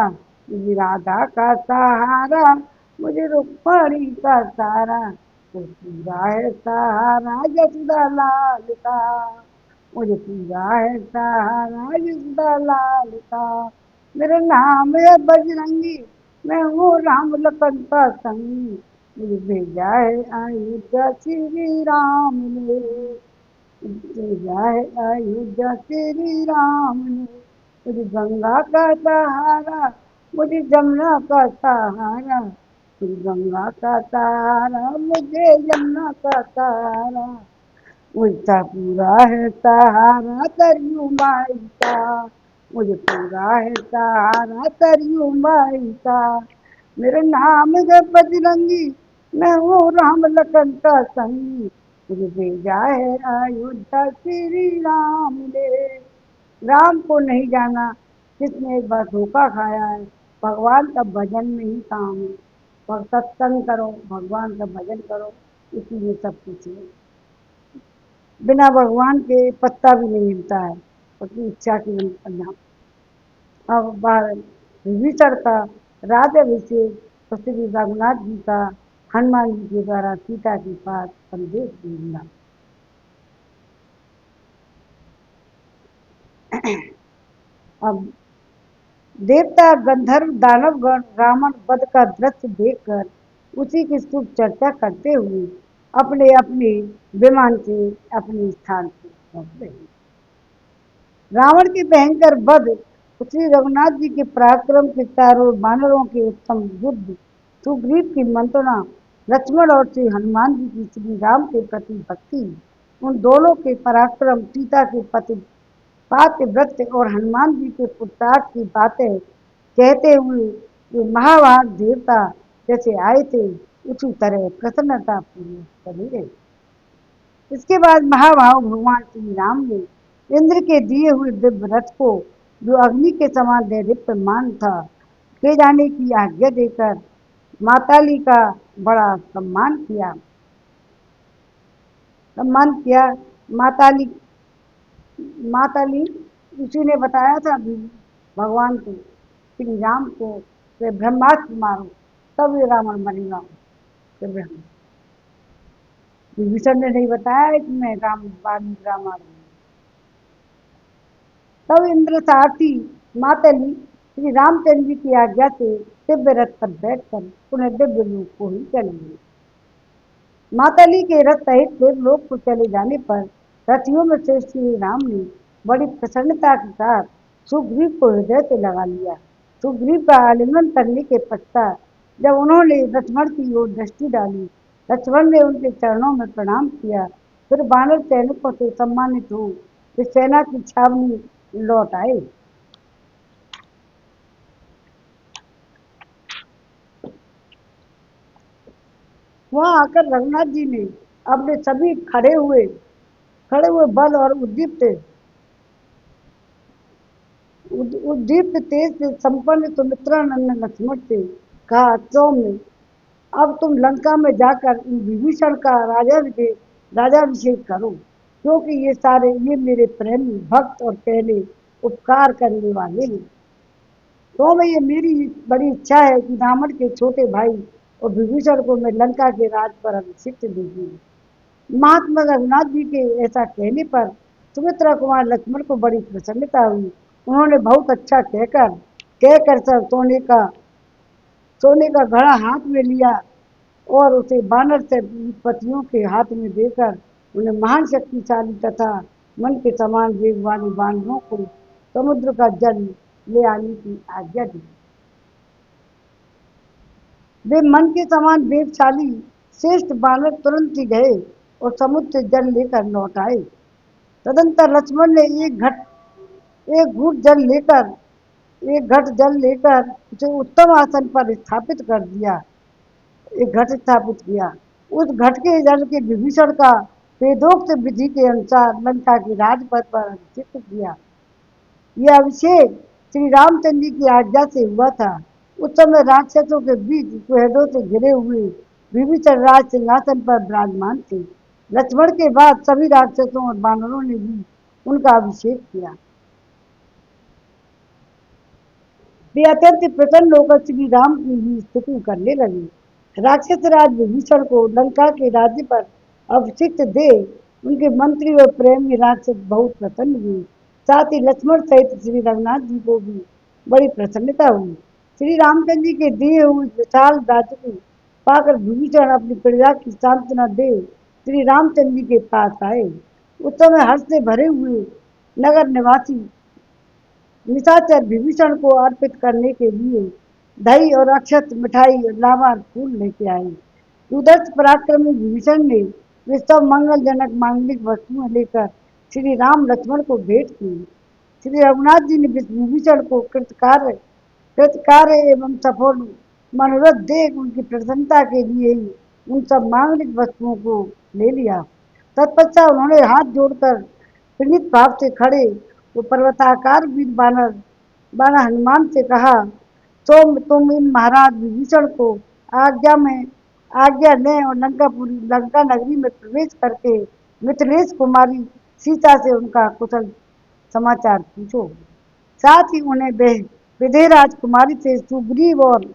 मुझे राधा का सहारा, मुझे रुक्मणी का सहारा, मुझे पूरा है सहारा यशोदा लाल का, मुझे पूरा है सहारा यशोदा लाल का। मेरा नाम है बजरंगी, मैं हूँ राम लखन का संगी, मुझे भेजा है अयोध्या श्री राम ने, भेजा है अयोध्या श्री राम ने। मुझे गंगा का सहारा, मुझे जमुना का सहारा, मुझे गंगा का सहारा, मुझे यमुना का सहारा, मुझसा पूरा है सहारा सरयू माई का, मुझे पूरा है सहारा सरयू माई का। मेरा नाम है बजरंगी, मैं हूँ राम लखन का संगी, मुझे भेजा है अयोध्या श्री राम ने। राम को नहीं जाना जिसने एक बार धोखा खाया है। भगवान का भजन में ही काम है, और सत्संग करो, भगवान का भजन करो, इसीलिए सब कुछ है। बिना भगवान के पत्ता भी नहीं हिलता है, उसकी इच्छा की बिना। अब विभीषण का राज्याभिषेक तो श्री रघुनाथ जी का हनुमान जी के द्वारा सीता के पास संदेश भेजना। अब देवता गंधर्व दानवगण रावण वध का दृश्य देखकर उसी की शुभ चर्चा करते हुए अपने अपने विमान से अपने स्थान से पहुंच गए। रावण के भयंकर वध, श्री रघुनाथ जी के पराक्रम के चारों वानरों के उत्तम युद्ध, सुग्रीव की मंत्रणा, लक्ष्मण और श्री हनुमान जी की श्री राम के प्रति भक्ति, उन दोनों के पराक्रम, सीता के पति पातिव्रत्य और हनुमान जी के पुरुषार्थ की बातें कहते हुए वे महाभारत देवता जैसे आए थे उसी तरह प्रसन्नता पूर्वक चले गए। इसके बाद महाभाव भगवान श्री राम ने इंद्र के दिए हुए दिव्य रथ को, जो अग्नि के समान दैदीप्यमान था, ले जाने की आज्ञा देकर माताली का बड़ा सम्मान किया। माताली माताली उसी ने बताया था भगवान को, श्री राम को, कि ब्रह्मास्त्र मारो तब ये रावण बनेगा। विभीषण ने नहीं बताया कि मैं वाल्मीकि रामायण। तब इंद्र सारथी मातली श्री रामचंद्र जी की आज्ञा से दिव्य रथ पर बैठकर पुनः दिव्य लोक को ही चलेंगे। मातली के रथ सहित देव लोक को चले जाने पर रथियों में से श्री राम ने बड़ी प्रसन्नता के साथ सुग्रीव को हृदय से लगा लिया। सुग्रीव का आलिंगन करने के पश्चात जब उन्होंने लक्ष्मण की ओर दृष्टि डाली, लक्ष्मण ने उनके चरणों में प्रणाम किया, फिर बानर सैनिकों से सम्मानित हो वे सेना की छावनी लौट आए। वहां आकर रघुनाथ जी ने अपने सभी खड़े हुए बल और उद्दीप्त तेज से संपन्न सुमित्रा ने लक्ष्मण से कहा, सौम्य, अब तुम लंका में जाकर इन विभीषण का राजाभिषेक करो, क्योंकि ये मेरे प्रेमी भक्त और पहले उपकार करने वाले हैं। तो मैं ये मेरी बड़ी इच्छा है कि रावण के छोटे भाई और विभीषण को मैं लंका के राज पर अभिषिक्त दूंगी। महात्मा रघुनाथ जी के ऐसा कहने पर सुमित्रा कुमार लक्ष्मण को बड़ी प्रसन्नता हुई। उन्होंने बहुत अच्छा कहकर सब सोने का घड़ा हाथ में लिया और उसे बानर से पतियों के हाथ में देकर उन्हें महान शक्तिशाली तथा मन के समान वेगवानी बानरों को समुद्र का जल ले आने की आज्ञा दी। वे मन के समान वेगशाली श्रेष्ठ बानर तुरंत ही गए और समुद्र से जल लेकर लौट आए। तदंतर लक्ष्मण ने एक घूट जल लेकर एक घट जल लेकर उसे उत्तम आसन पर स्थापित कर दिया। एक घट स्थापित किया। उस घट के जल के विभीषण का वेदोक्त विधि के अनुसार लंका के राजपथ पर अभिषेक किया। यह अभिषेक श्री रामचंद्र जी की आज्ञा से हुआ था। उस समय राक्षसों के बीच सुहृदों से घिरे हुए विभीषण राज सिंहासन पर विराजमान थे। लक्ष्मण के बाद सभी राक्षसों और बानरों ने भी उनका अभिषेक किया। वे अत्यंत प्रसन्न होकर श्री राम की ही स्तुति करने लगे। राक्षस राज विभीषण को लंका के राज्य पर अभिषिक्त दे उनके मंत्री और प्रेमी राक्षस बहुत प्रसन्न हुए। साथ ही लक्ष्मण सहित श्री रघुनाथ जी को भी बड़ी प्रसन्नता हुई। श्री रामचंद्र जी के दिए हुए विशाल राज्य को पाकर विभीषण अपनी प्रजा की सांत्वना दे श्री रामचंद्र जी के पास आए। उस समय हर्ष से भरे हुए नगर निवासी निशाचर विभीषण को अर्पित करने के लिए दही और अक्षत मिठाई और लावा फूल लेके आए। सुदर्श पराक्रमी विभीषण ने वे सब मंगलजनक मांगलिक वस्तुएं लेकर श्री राम लक्ष्मण को भेंट की। श्री रघुनाथ जी ने विभीषण को कृतकार्य एवं सफल मनोरथ देख उनकी प्रसन्नता के लिए ही उन सब मांगलिक वस्तुओं को ले लिया। तत्पश्चात उन्होंने हाथ जोड़कर प्रणीत भाव से खड़े वो पर्वताकार वीर बानर हनुमान से कहा, तो तुम इन महाराज विभीषण को आज्ञा लें और लंका नगरी में प्रवेश करके मिथिलेश कुमारी सीता से उनका कुशल समाचार पूछो। साथ ही उन्हें विदेह राजकुमारी से सुग्रीव और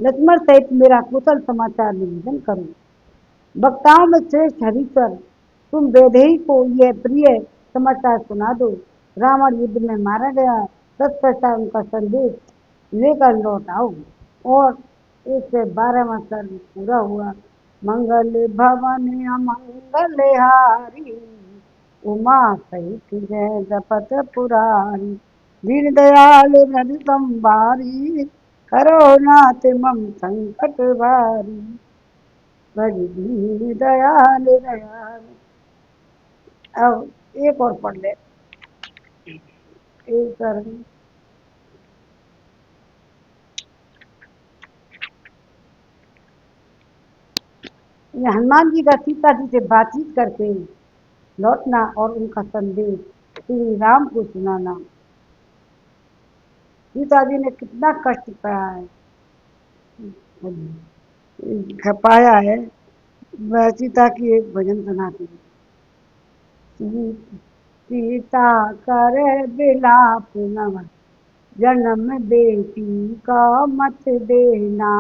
लक्ष्मण सहित मेरा कुशल समाचार निवेदन करो। वक्ताओं में श्रेष्ठ हरीश्वर, तुम वैदेही को यह प्रिय समाचार सुना दो। रावण युद्ध में मारा गया, तत्पश्चात उनका संदेश लेकर लौट आओ। और 112वां सर्ग पूरा हुआ। मंगल भवन अमंगल हारी, उमा सहित जय जपत पुरारी। दीन दयाल हृदय संवारी, करो नाथ मम संकट भारी। बड़ी दीन दयाल दयाल। अब एक और पढ़ ले। एक सर्ग। हनुमान जी का सीता जी से बातचीत करके लौटना और उनका संदेश श्री राम को सुनाना। सीता जी ने कितना कष्ट पाया है, पाया है। वह सीता की एक भजन सुनाती है। सीता कर बिलाप नव जन्म बेटी का मत देना।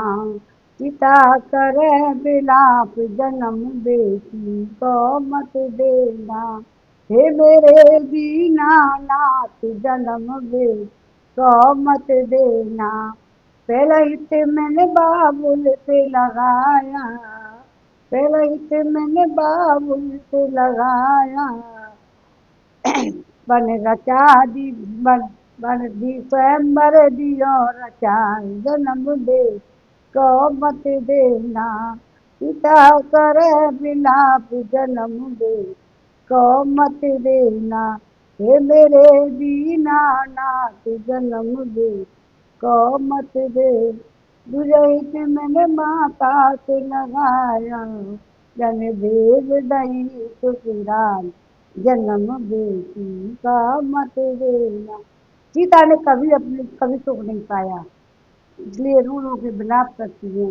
सीता कर बिलाप जन्म बेटी को मत देना। हे मेरे दीनानाथ जन्म बेटी को मत देना। पहला हित मैंने बाबुल से लगाया, पहला हित मैंने बाबुल से लगाया। बन रचा दी बन दी स्वयंवर दियो रचाए। जन्म दे को मत देना। पिता कर बिलाप जन्म दे को मत देना। हे मेरे दीनानाथ जन्म दे को मत दे। दुजहित मैंने माता से लगाया, जन भेद दही ससुराल। जन्म बेटी का मत देना। सीता ने कभी अपने कभी सुख नहीं पाया, इसलिए रो रो के विलाप करती है।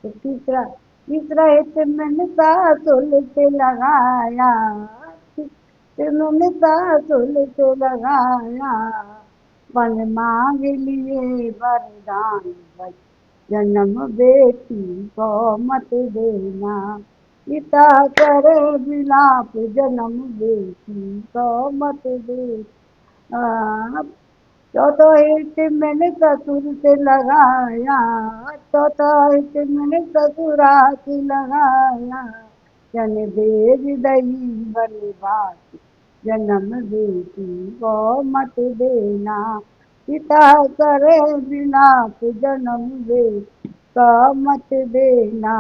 तो तीसरा तीसरा हित मैंने सासुल से लगाया, मैंने सासुल से लगाया, वन मांग लिए वरदान, जन्म बेटी को मत देना। पिता करे विलाप जन्म बेटी को मत देना। चौथा हित मैंने ससुर से लगाया, चौथा हित मैंने ससुरा से लगाया, जन देव दही बनवास, जन्म बेटी को मत देना। पिता करे विलाप जन्म बेटी को मत देना।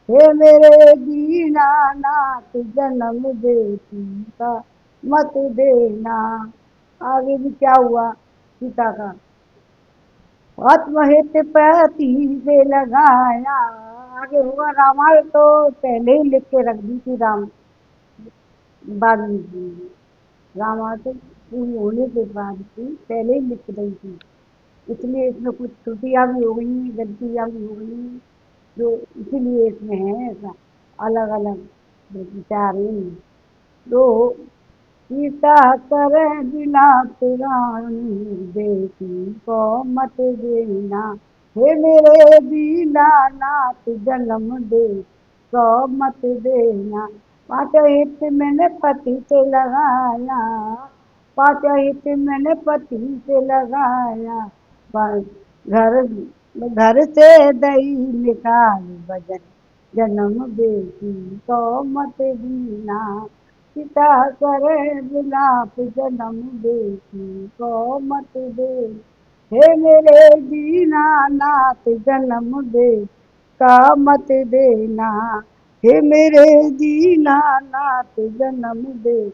हे मेरे दीनानाथ जन्म बेटी का मत देना। आगे भी क्या हुआ सीता का? आत्महित पति से लगाया। आगे हुआ रामायण तो पहले ही लिख के रख दी थी वाल्मीकि जी ने। रामायण तो पूरी होने के बाद भी पहले ही लिख दी थी, इसलिए इसमें कुछ त्रुटियां भी हो गई, गलतियां भी हो गई, जो इसीलिए इसमें है ऐसा अलग अलग विचार हैं। तो सीता करे बिलाप रानी, बेटी को मत देना। हे मेरे दीनानाथ जन्म दे को मत देना। पाँच हित मैंने पति से लगाया, पाँच हित मैंने पति से लगाया, पर घर घर से दही निकाल बजन, जन्म बेटी को मत दीना। पिता करे विलाप जन्म बेटी को मत दे। हे मेरे दीनानाथ जन्म दे का मत देना। हे मेरे दीनानाथ जन्म दे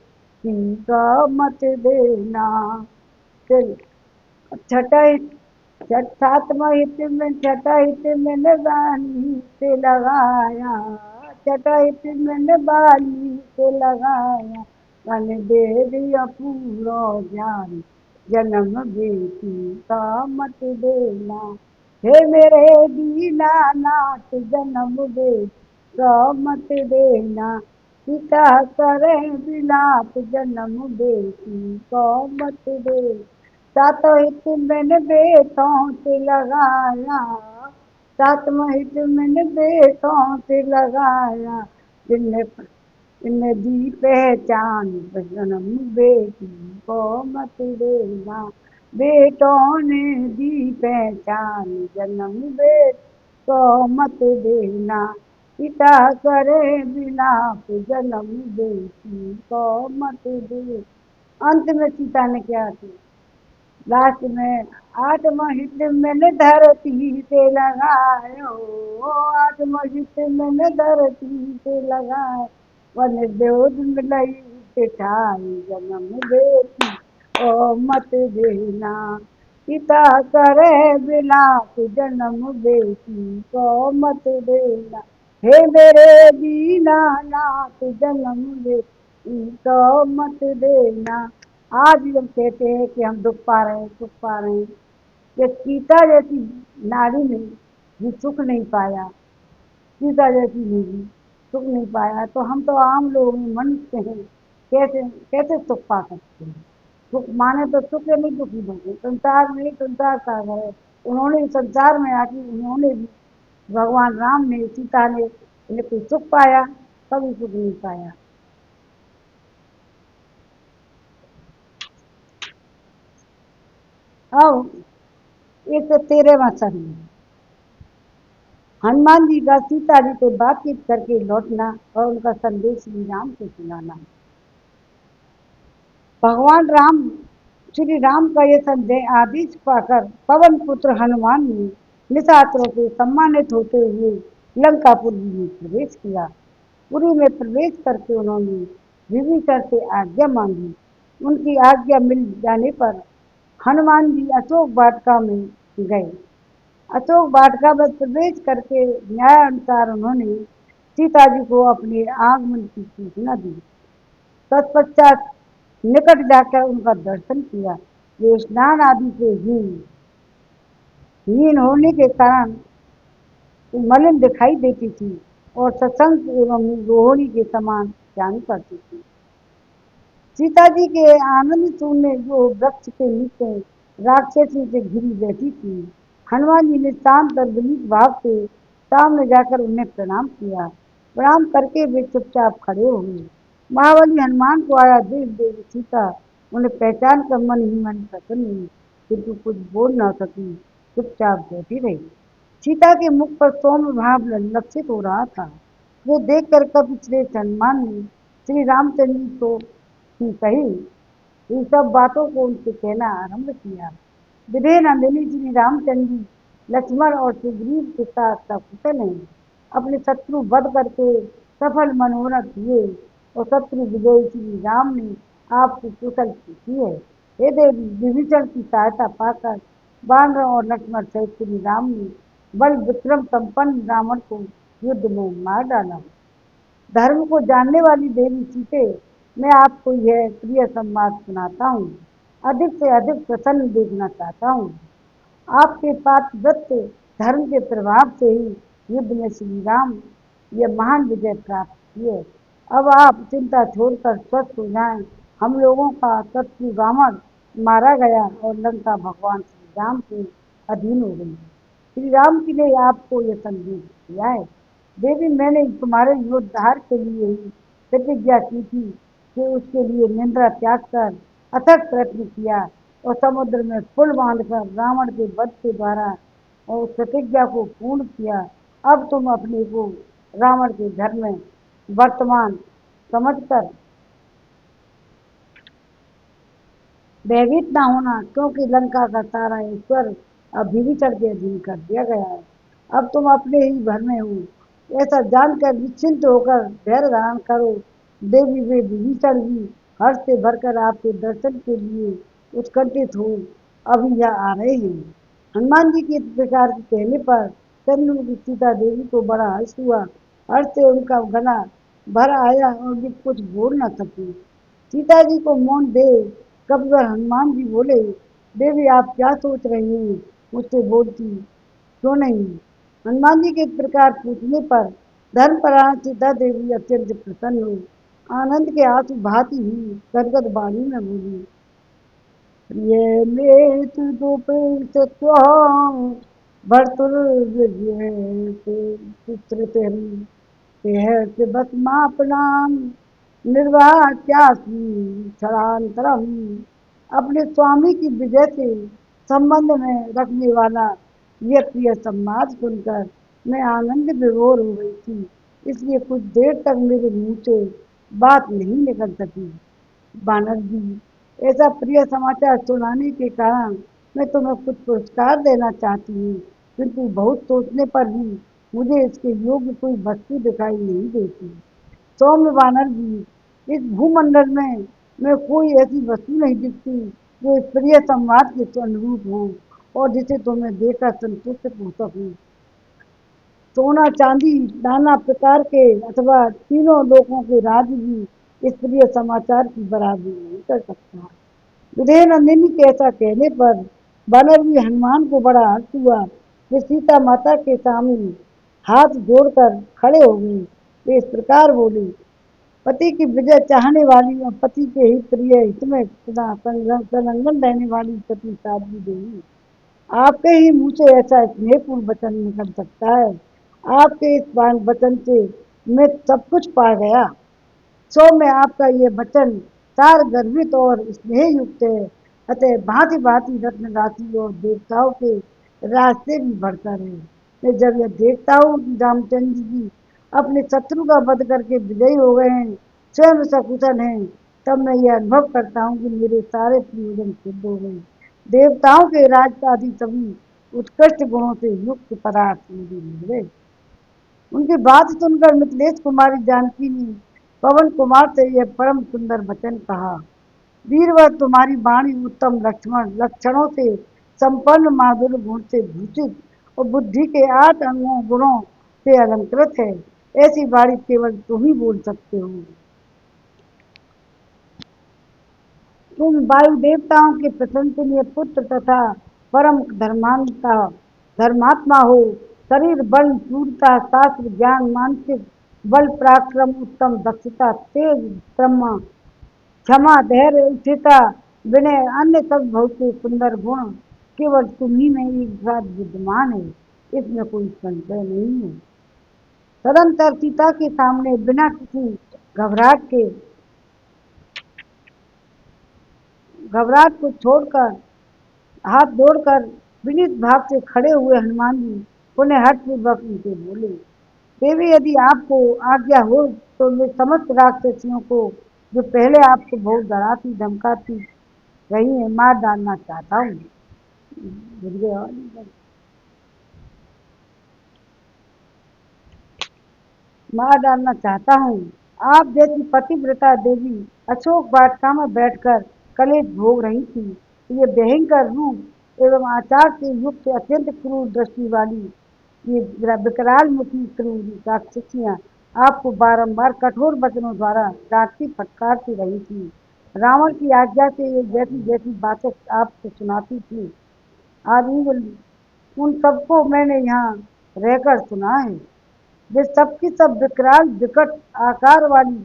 का मत देना। चल छठा सातवां हित में छठा हित मैंने बाली से लगाया, छठा हित मैंने बाली से लगाया, मन दे दिया पूरा ज्ञान, जन्म बेटी का मत देना। हे मेरे दीनानाथ जन्म बेटी का मत देना। पिता करे विलाप जन्म बेटी को मत दे। सातों हित मैंने बेटों से लगाया, सातवां हित मैंने बेटों से लगाया, जिनने इनने दी पहचान जन्म बेटी को मत देना। बेटों ने दी पहचान जन्म बेटी को मत देना। पिता करे विलाप जन्म बेटी को मत दे। अंत में सीता ने क्या किया? लास्ट में आत्म हित मैंने धरती से लगायो, आत्म हित मैंने धरती से लगाए, वन देव मिलई पिठाई, जन्म बेटी ओ मत देना। पिता करे विलाप जन्म बेटी को मत देना। हे मेरे दीनानाथ जन्म बेटी को मत देना। आज जब कहते हैं कि हम दुख पा रहे हैं, सुख पा रहे हैं, ये सीता जैसी नारी ने भी सुख नहीं पाया, सीता जैसी ने भी सुख नहीं पाया, तो हम तो आम लोग हैं, मनुष्य हैं, कैसे कैसे सुख पा सकते हैं? सुख माने तो सुख है, नहीं दुखी होंगे। संसार में संसार सागर है, उन्होंने संसार में आके उन्होंने भी, भगवान राम ने सीता ने इन्हें कोई सुख पाया? कभी सुख नहीं पाया। अब एक 13वां सर्ग, हनुमान जी का सीता जी से बातचीत करके लौटना और उनका संदेश श्री राम को सुनाना। भगवान राम श्री राम का ये संदेश आदेश पाकर पवन पुत्र हनुमान ने निशाचरों से सम्मानित होते हुए लंकापुरी में प्रवेश किया। पुरी में प्रवेश करके उन्होंने विभीषण से आज्ञा मांगी। उनकी आज्ञा मिल जाने पर हनुमान जी अशोक वाटिका में गए। अशोक वाटिका में प्रवेश करके न्याय अनुसार उन्होंने सीता जी को अपने आगमन की सूचना दी। तत्पश्चात निकट जाकर उनका दर्शन किया। वे स्नान आदि से हीन होने के कारण मलिन दिखाई देती थी और सत्संग एवं रोहिणी के समान ज्ञान करती थी। सीता जी के आनंद सुनने जो वृक्ष के नीचे राक्षसी से घिरी बैठी थी, हनुमान जी ने शांत और विनीत भाव से सामने जाकर उन्हें प्रणाम किया। प्रणाम करके वे चुपचाप खड़े हो गए। महाबली हनुमान को आया देख देवी सीता उन्हें पहचान कर मन ही मन प्रसन्न हुई, किंतु कुछ बोल न सकी, चुपचाप बैठी रही। सीता के मुख पर सौम्य भाव लक्षित हो रहा था। वे देखकर कपि श्रेष्ठ हनुमान ने श्री रामचंद्र जी को की कही इन सब बातों को उनसे कहना आरंभ किया। विधेय नंदिनी श्री रामचंद्र जी लक्ष्मण और सुग्रीव के साथ सकुशल हैं। अपने शत्रु वध करके सफल मनोरथ हुए और शत्रु विजयी श्री राम ने आपको कुशल पूछी है। हे देवी, विभीषण की सहायता पाकर वानर और लक्ष्मण सहित श्री राम ने बल विक्रम संपन्न रावण को युद्ध में मार डाला। धर्म को जानने वाली देवी सीते, मैं आपको यह प्रिय संवाद सुनाता हूँ। अधिक से अधिक प्रसन्न देखना चाहता हूँ। आपके पातिव्रत्य धर्म के प्रभाव से ही युद्ध में श्री राम यह महान विजय प्राप्त की है। अब आप चिंता छोड़कर स्वस्थ हो जाएं। हम लोगों का शत्रु रावण मारा गया और लंका भगवान श्री राम के अधीन हो गई। श्री राम जी ने आपको यह संदेश दिया है। देवी, मैंने तुम्हारे योद्धार के लिए ही प्रतिज्ञा की थी कि उसके लिए निंद्रा त्याग कर अथक प्रयत्न किया और समुद्र में पुल बांधकर रावण के वध के द्वारा और उस प्रतिज्ञा को पूर्ण किया। अब तुम अपने को रावण के घर में वर्तमान समझकर भयभीत ना होना, क्योंकि लंका का सारा ईश्वर अब विभीषण के अधीन कर दिया गया है। अब तुम अपने ही घर में हो, ऐसा जानकर निश्चिंत होकर धैर्य धारण करो। देवी, वे विभीषण भी हर्ष से भरकर आपके दर्शन के लिए उत्कंठित हो अभी यह आ रहे हैं। हनुमान जी के इस प्रकार के कहने पर चंद्र की सीता देवी को बड़ा हर्ष हुआ। हर्ष से उनका गला भर आया और वे कुछ बोल न सके। सीता जी को मौन दे कब्र हनुमान जी बोले, देवी, आप क्या सोच रही हैं? मुझसे बोलती क्यों नहीं? हनुमान जी के इस प्रकार पूछने पर धर्मपरायण सीता देवी अत्यंत प्रसन्न हुई। आनंद के आंसू बहाती हुई गदगद वाणी में बोली, प्रिय में भर्तुर्विजय चित्रित बस मापनाम निर्वाह क्षणांतरम। अपने स्वामी की विजय से संबंध में रखने वाला यह प्रिय संवाद सुनकर मैं आनंद विभोर हो गई थी, इसलिए कुछ देर तक मेरे मुंह से बात नहीं निकल सकी। बानर जी, ऐसा प्रिय समाचार सुनाने के कारण मैं तुम्हें कुछ पुरस्कार देना चाहती हूँ, किंतु बहुत सोचने पर भी मुझे इसके योग्य कोई वस्तु दिखाई नहीं देती। सौम्य बानर जी, इस भूमंडल में मैं कोई ऐसी वस्तु नहीं दिखती जो इस प्रिय संवाद के अनुरूप हो और जिसे तुम्हें देखकर संतुष्ट हो सकूं। सोना चांदी नाना प्रकार के अथवा तीनों लोगों के राज भी इस प्रिय समाचार की बराबरी नहीं कर सकता। विदेह नंदिनी के ऐसा कहने पर बानर भी हनुमान को बड़ा हर्ष हुआ। वे सीता माता के सामने हाथ जोड़कर खड़े हो गए। वे इस प्रकार बोले, पति की विजय चाहने वाली और पति के ही प्रिय हित में सदा संलग्न रहने वाली पति साध्वी देवी, आपके ही मुंह से ऐसा स्नेहपूर्ण वचन निकल सकता है। आपके इस वचन से मैं सब कुछ पा गया। सो में आपका ये वचन सार गर्भित और स्नेह युक्त है। अतः भांति भांति रत्न राशि और देवताओं के रास्ते भी बढ़कर है। मैं जब यह देखता हूँ कि रामचंद्र जी अपने शत्रु का वध करके विजयी हो गए हैं, स्वयं सकुशल हैं, तब मैं यह अनुभव करता हूँ कि मेरे सारे प्रयोजन सिद्ध हो गए। देवताओं के राज आदि सभी उत्कृष्ट गुणों से युक्त पदार्थ मुझे मिल गए। उनकी बात सुनकर मिथिलेश कुमारी जानकी ने पवन कुमार से यह परम सुंदर वचन कहा, वीरवर, तुम्हारी वाणी उत्तम लक्षणों से संपन्न माधुर्य गुण से भूषित और बुद्धि के 8 अंगों गुणों से अलंकृत है। ऐसी वाणी केवल तुम ही बोल सकते हो। तुम वायु देवताओं के प्रशंसनीय पुत्र तथा परम धर्मात्मा हो। शरीर बल, शूरता, शास्त्र ज्ञान, मानसिक बल, पराक्रम, उत्तम दक्षता, तेज, ब्रह्मा, क्षमा, धैर्य, स्थिरता, विनय, अन्य सब बहुत से सुंदर गुण केवल तुम्ही में एक साथ विद्यमान है। इसमें कोई संशय नहीं है। तदंतर सीता के सामने बिना किसी घबराहट के घबराहट को छोड़कर हाथ जोड़कर विनीत भाव से खड़े हुए हनुमान जी पुनः हर्षपूर्वक उनसे बोले, देवी यदि आपको आज्ञा हो तो मैं समस्त राक्षसियों को जो पहले आपको बहुत डराती धमकाती रही है मार डालना चाहता हूँ। बुझ गए और मार डालना चाहता हूँ। आप जैसी पतिव्रता देवी अशोक वाटिका में बैठकर कलेश भोग रही थी। ये भयंकर रूप एवं आचार से युक्त अत्यंत क्रूर दृष्टि वाली ये विकराल मुखी क्रूर राक्षसियां आपको बारंबार कठोर वचनों द्वारा डांटती फटकारती रही थी। रावण की आज्ञा से ये जैसी जैसी बातें आपको सुनाती थी आदमी उन सबको मैंने यहाँ रहकर सुना है। वे सबकी सब विकराल विकट आकार वाली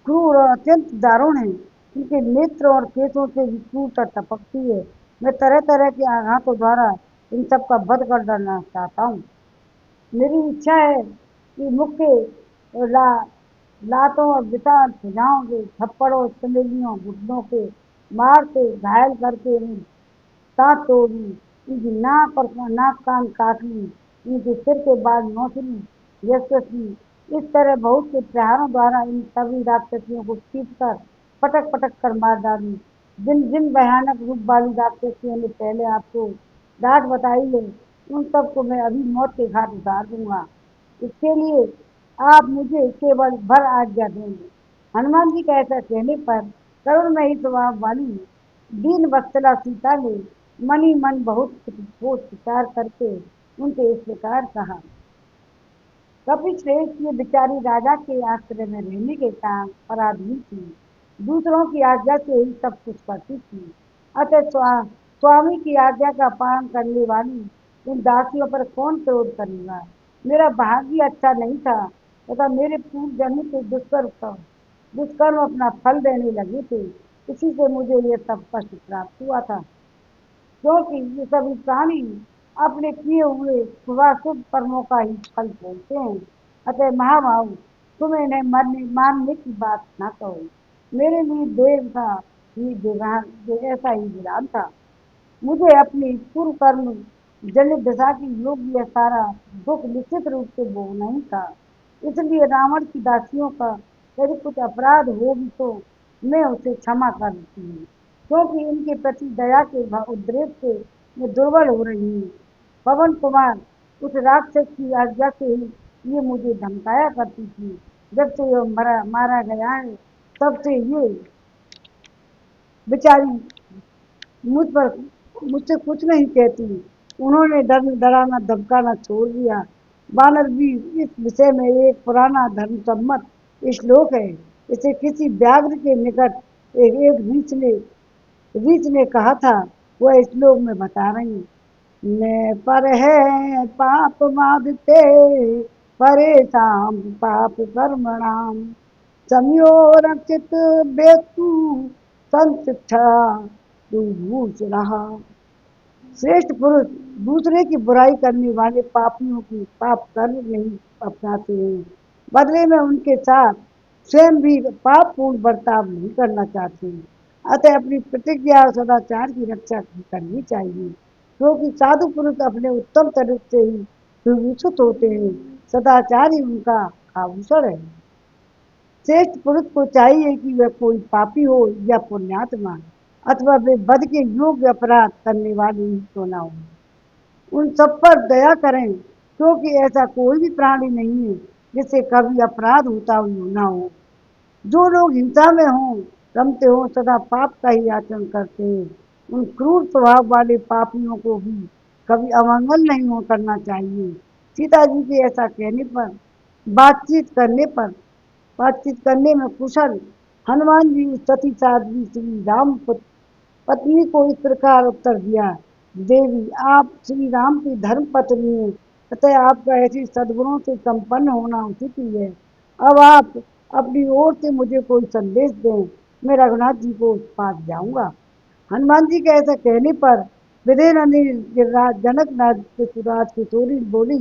क्रूर और अत्यंत दारुण है। उनके नेत्र और केसों से क्रूरता टपकती है। मैं तरह तरह के आघातों द्वारा इन सब का वध कर डालना चाहता हूँ। मेरी इच्छा है कि मुख्य ला, लातों और विशाल भुजाओं के थप्पड़ों चमेलियों घुटनों के मार से घायल करके दांत तोड़ लूं, इनकी नाक कान काट लूं, इनके सिर के बाल नोच लूं, यशस्वी इस तरह बहुत से प्रहारों द्वारा इन सभी राक्षसियों को पीट कर पटक पटक कर मार डालूं। जिन जिन भयानक रूप वाली राक्षसियों ने पहले आपको डांट बताई है उन सबको मैं अभी मौत के घाट उतार दूंगा। इसके लिए आप मुझे केवल भर आज्ञा देंगे। हनुमान जी का ऐसा कहने पर करुणमयी स्वभाव वाली दीन वत्सला सीता ने मनी मन बहुत सोच विचार करके उनसे इस प्रकार कहा, कपिश्रेष्ठ ये बेचारी राजा के आश्रय में रहने के कारण पराधीन थी। दूसरों की आज्ञा से ही सब कुछ करती थी। अतः स्वामी की आज्ञा का पालन करने वाली इन दासियों पर कौन क्रोध करेगा। मेरा भाग्य अच्छा नहीं था तथा मेरे पूर्व जन्म के दुष्कर्म अपना फल देने लगे थे। इसी से मुझे ये सब कष्ट प्राप्त हुआ था। क्योंकि ये सभी प्राणी अपने किए हुए शुभाशुभ कर्मों का ही फल भोगते हैं। अतः महाभाव तुम इन्हें मानने की बात ना कहो। मेरे लिए देव का ही ऐसा ही विधान था। मुझे अपनी पूर्व कर्म जनित दशा की योग्य यह सारा दुख निश्चित रूप से भोगना ही था। इसलिए रावण की दासियों का यदि कुछ अपराध हो भी तो मैं उसे क्षमा कर देती हूँ, क्योंकि इनके प्रति दया के उद्रेक से मैं दुर्बल हो रही हूँ। पवन कुमार उस राक्षस की आज्ञा से ही ये मुझे धमकाया करती थी। जब से ये मारा गया है तब से ये बेचारी मुझ पर मुझसे कुछ नहीं कहती। उन्होंने डराना धमकाना छोड़ दिया। बानर भी इस विषय में एक पुराना धर्म सम्मत श्लोक है। इसे किसी व्याघ्र के निकट एक रीछ ने कहा था। वह श्लोक में बता रही हूँ। मैं पर है पाप मादते परेशान पाप कर्मणाम समयो रक्षित बेतु संशिक्षा दुर्भूषण। श्रेष्ठ पुरुष दूसरे की बुराई करने वाले पापियों की पाप कर्म नहीं अपनाते हैं। बदले में उनके साथ स्वयं भी पाप पूर्ण बर्ताव नहीं करना चाहते हैं। अतः अपनी प्रतिज्ञा और सदाचार की रक्षा करनी चाहिए, क्योंकि साधु पुरुष अपने उत्तम चरित्र से ही विभूषित होते हैं। सदाचार ही उनका आभूषण है। श्रेष्ठ पुरुष को चाहिए कि वह कोई पापी हो या पुण्यात्मा अथवा वे बद के योग्य अपराध करने वाले ही क्यों ना हो, उन सब पर दया करें, क्योंकि ऐसा कोई भी प्राणी नहीं है जिससे कभी अपराध होता ना हो। जो लोग हिंसा में हों रमते हों सदा पाप का ही आचरण करते हैं, उन क्रूर स्वभाव वाले पापियों को भी कभी अमंगल नहीं हो करना चाहिए। सीता जी के ऐसा कहने पर बातचीत करने पर बातचीत करने में कुशल हनुमान जी सती साध्वी श्री राम पत्नी को इस प्रकार उत्तर दिया, देवी आप श्री राम की धर्म पत्नी हैं, अतः आपका ऐसी सद्गुणों से संपन्न होना उचित ही है। अब आप अपनी ओर से मुझे कोई संदेश दें, मैं रघुनाथ जी को पास जाऊंगा। हनुमान जी के ऐसा कहने पर विदेह गिरिराज जनक शिशुराज किशोरी बोली,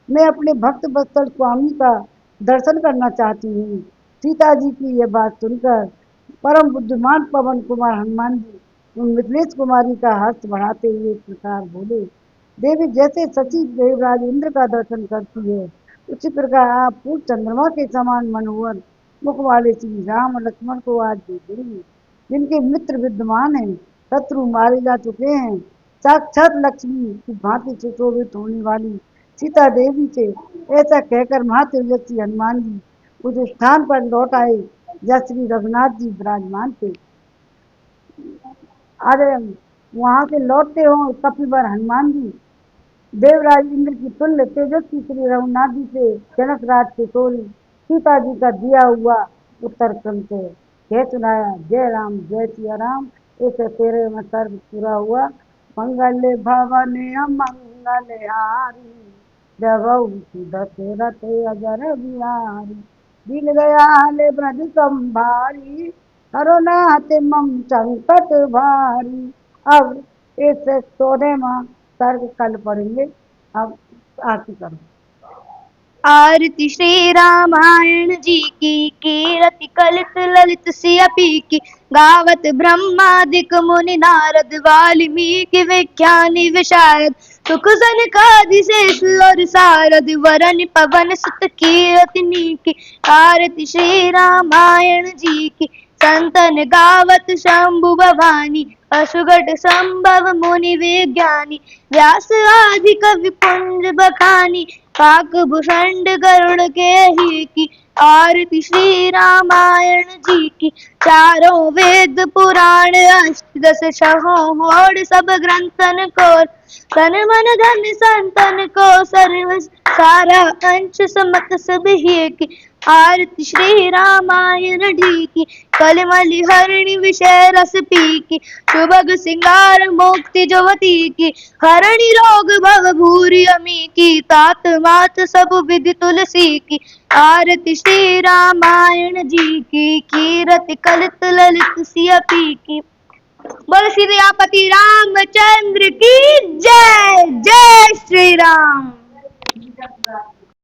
मैं अपने भक्त वत्सल स्वामी का दर्शन करना चाहती हूँ। सीता जी की यह बात सुनकर परम बुद्धिमान पवन कुमार हनुमान जी उन मिथिलेश कुमारी का हर्ष बढ़ाते हुए इस प्रकार बोले, देवी जैसे सची देवराज इंद्र का दर्शन करती है, उसी प्रकार आप पूर्ण चंद्रमा के समान मनोहर मुख वाले श्री राम और लक्ष्मण को आज देखेंगे, जिनके मित्र विद्यमान हैं, शत्रु मारे जा चुके हैं। साक्षात लक्ष्मी की भांति सुशोभित होने वाली सीता देवी से ऐसा कहकर महातेजस्वी हनुमान जी उस स्थान पर लौट आए जहाँ श्री रघुनाथ जी विराजमान थे। अरे वहां से लौटते हो कपिवर हनुमान जी देवराज इंद्र की तुल्य तेजस्वी श्री रघुनाथ जी से जनक राज किशोरी सीता जी का दिया हुआ उत्तर क्रम से कह सुनाया, जय राम जय सिया राम। इस तेरे में सर्व पूरा हुआ। मंगल भवन मंगल हारी, जब दशरथ अजर बिहारी, दिल दयाल ब्रज संभारी, हरो नाथ मम संकट भारी। अब इस 14वां सर्ग कल पढ़ेंगे। अब आरती करो। आरती श्री रामायण जी की कीरति कलित ललित सियपी की, गावत ब्रह्मादिक मुनि नारद वाल्मीकि विज्ञानी विशारद, सुख सनकादि शेष और सारद, वरन पवन सुत कीरति की। आरती श्री रामायण जी की संतन गावत शंभु भवानी, असुगट संभव मुनि विज्ञानी, व्यास आदि कवि पुंज बखानी, काक भूषण गरुड़ के ही की। आरती श्री रामायण जी की चारों वेद पुराण अष्टदश होड़ सब ग्रंथन को, तन मन धन संतन को सर्व सारा अंश समत सब ही की। आरती श्री रामायण जी की कलमलि हरिणि विषय रस पी की, सुभग सिंगार मुक्ति जुवती की, हरणि रोग भव भूरि अमी की, तात मात सब विधि तुलसी की। आरती श्री रामायण जी की कीरति कलित ललित सियपी की। बोल सियापति रामचंद्र की जय। जय श्री राम।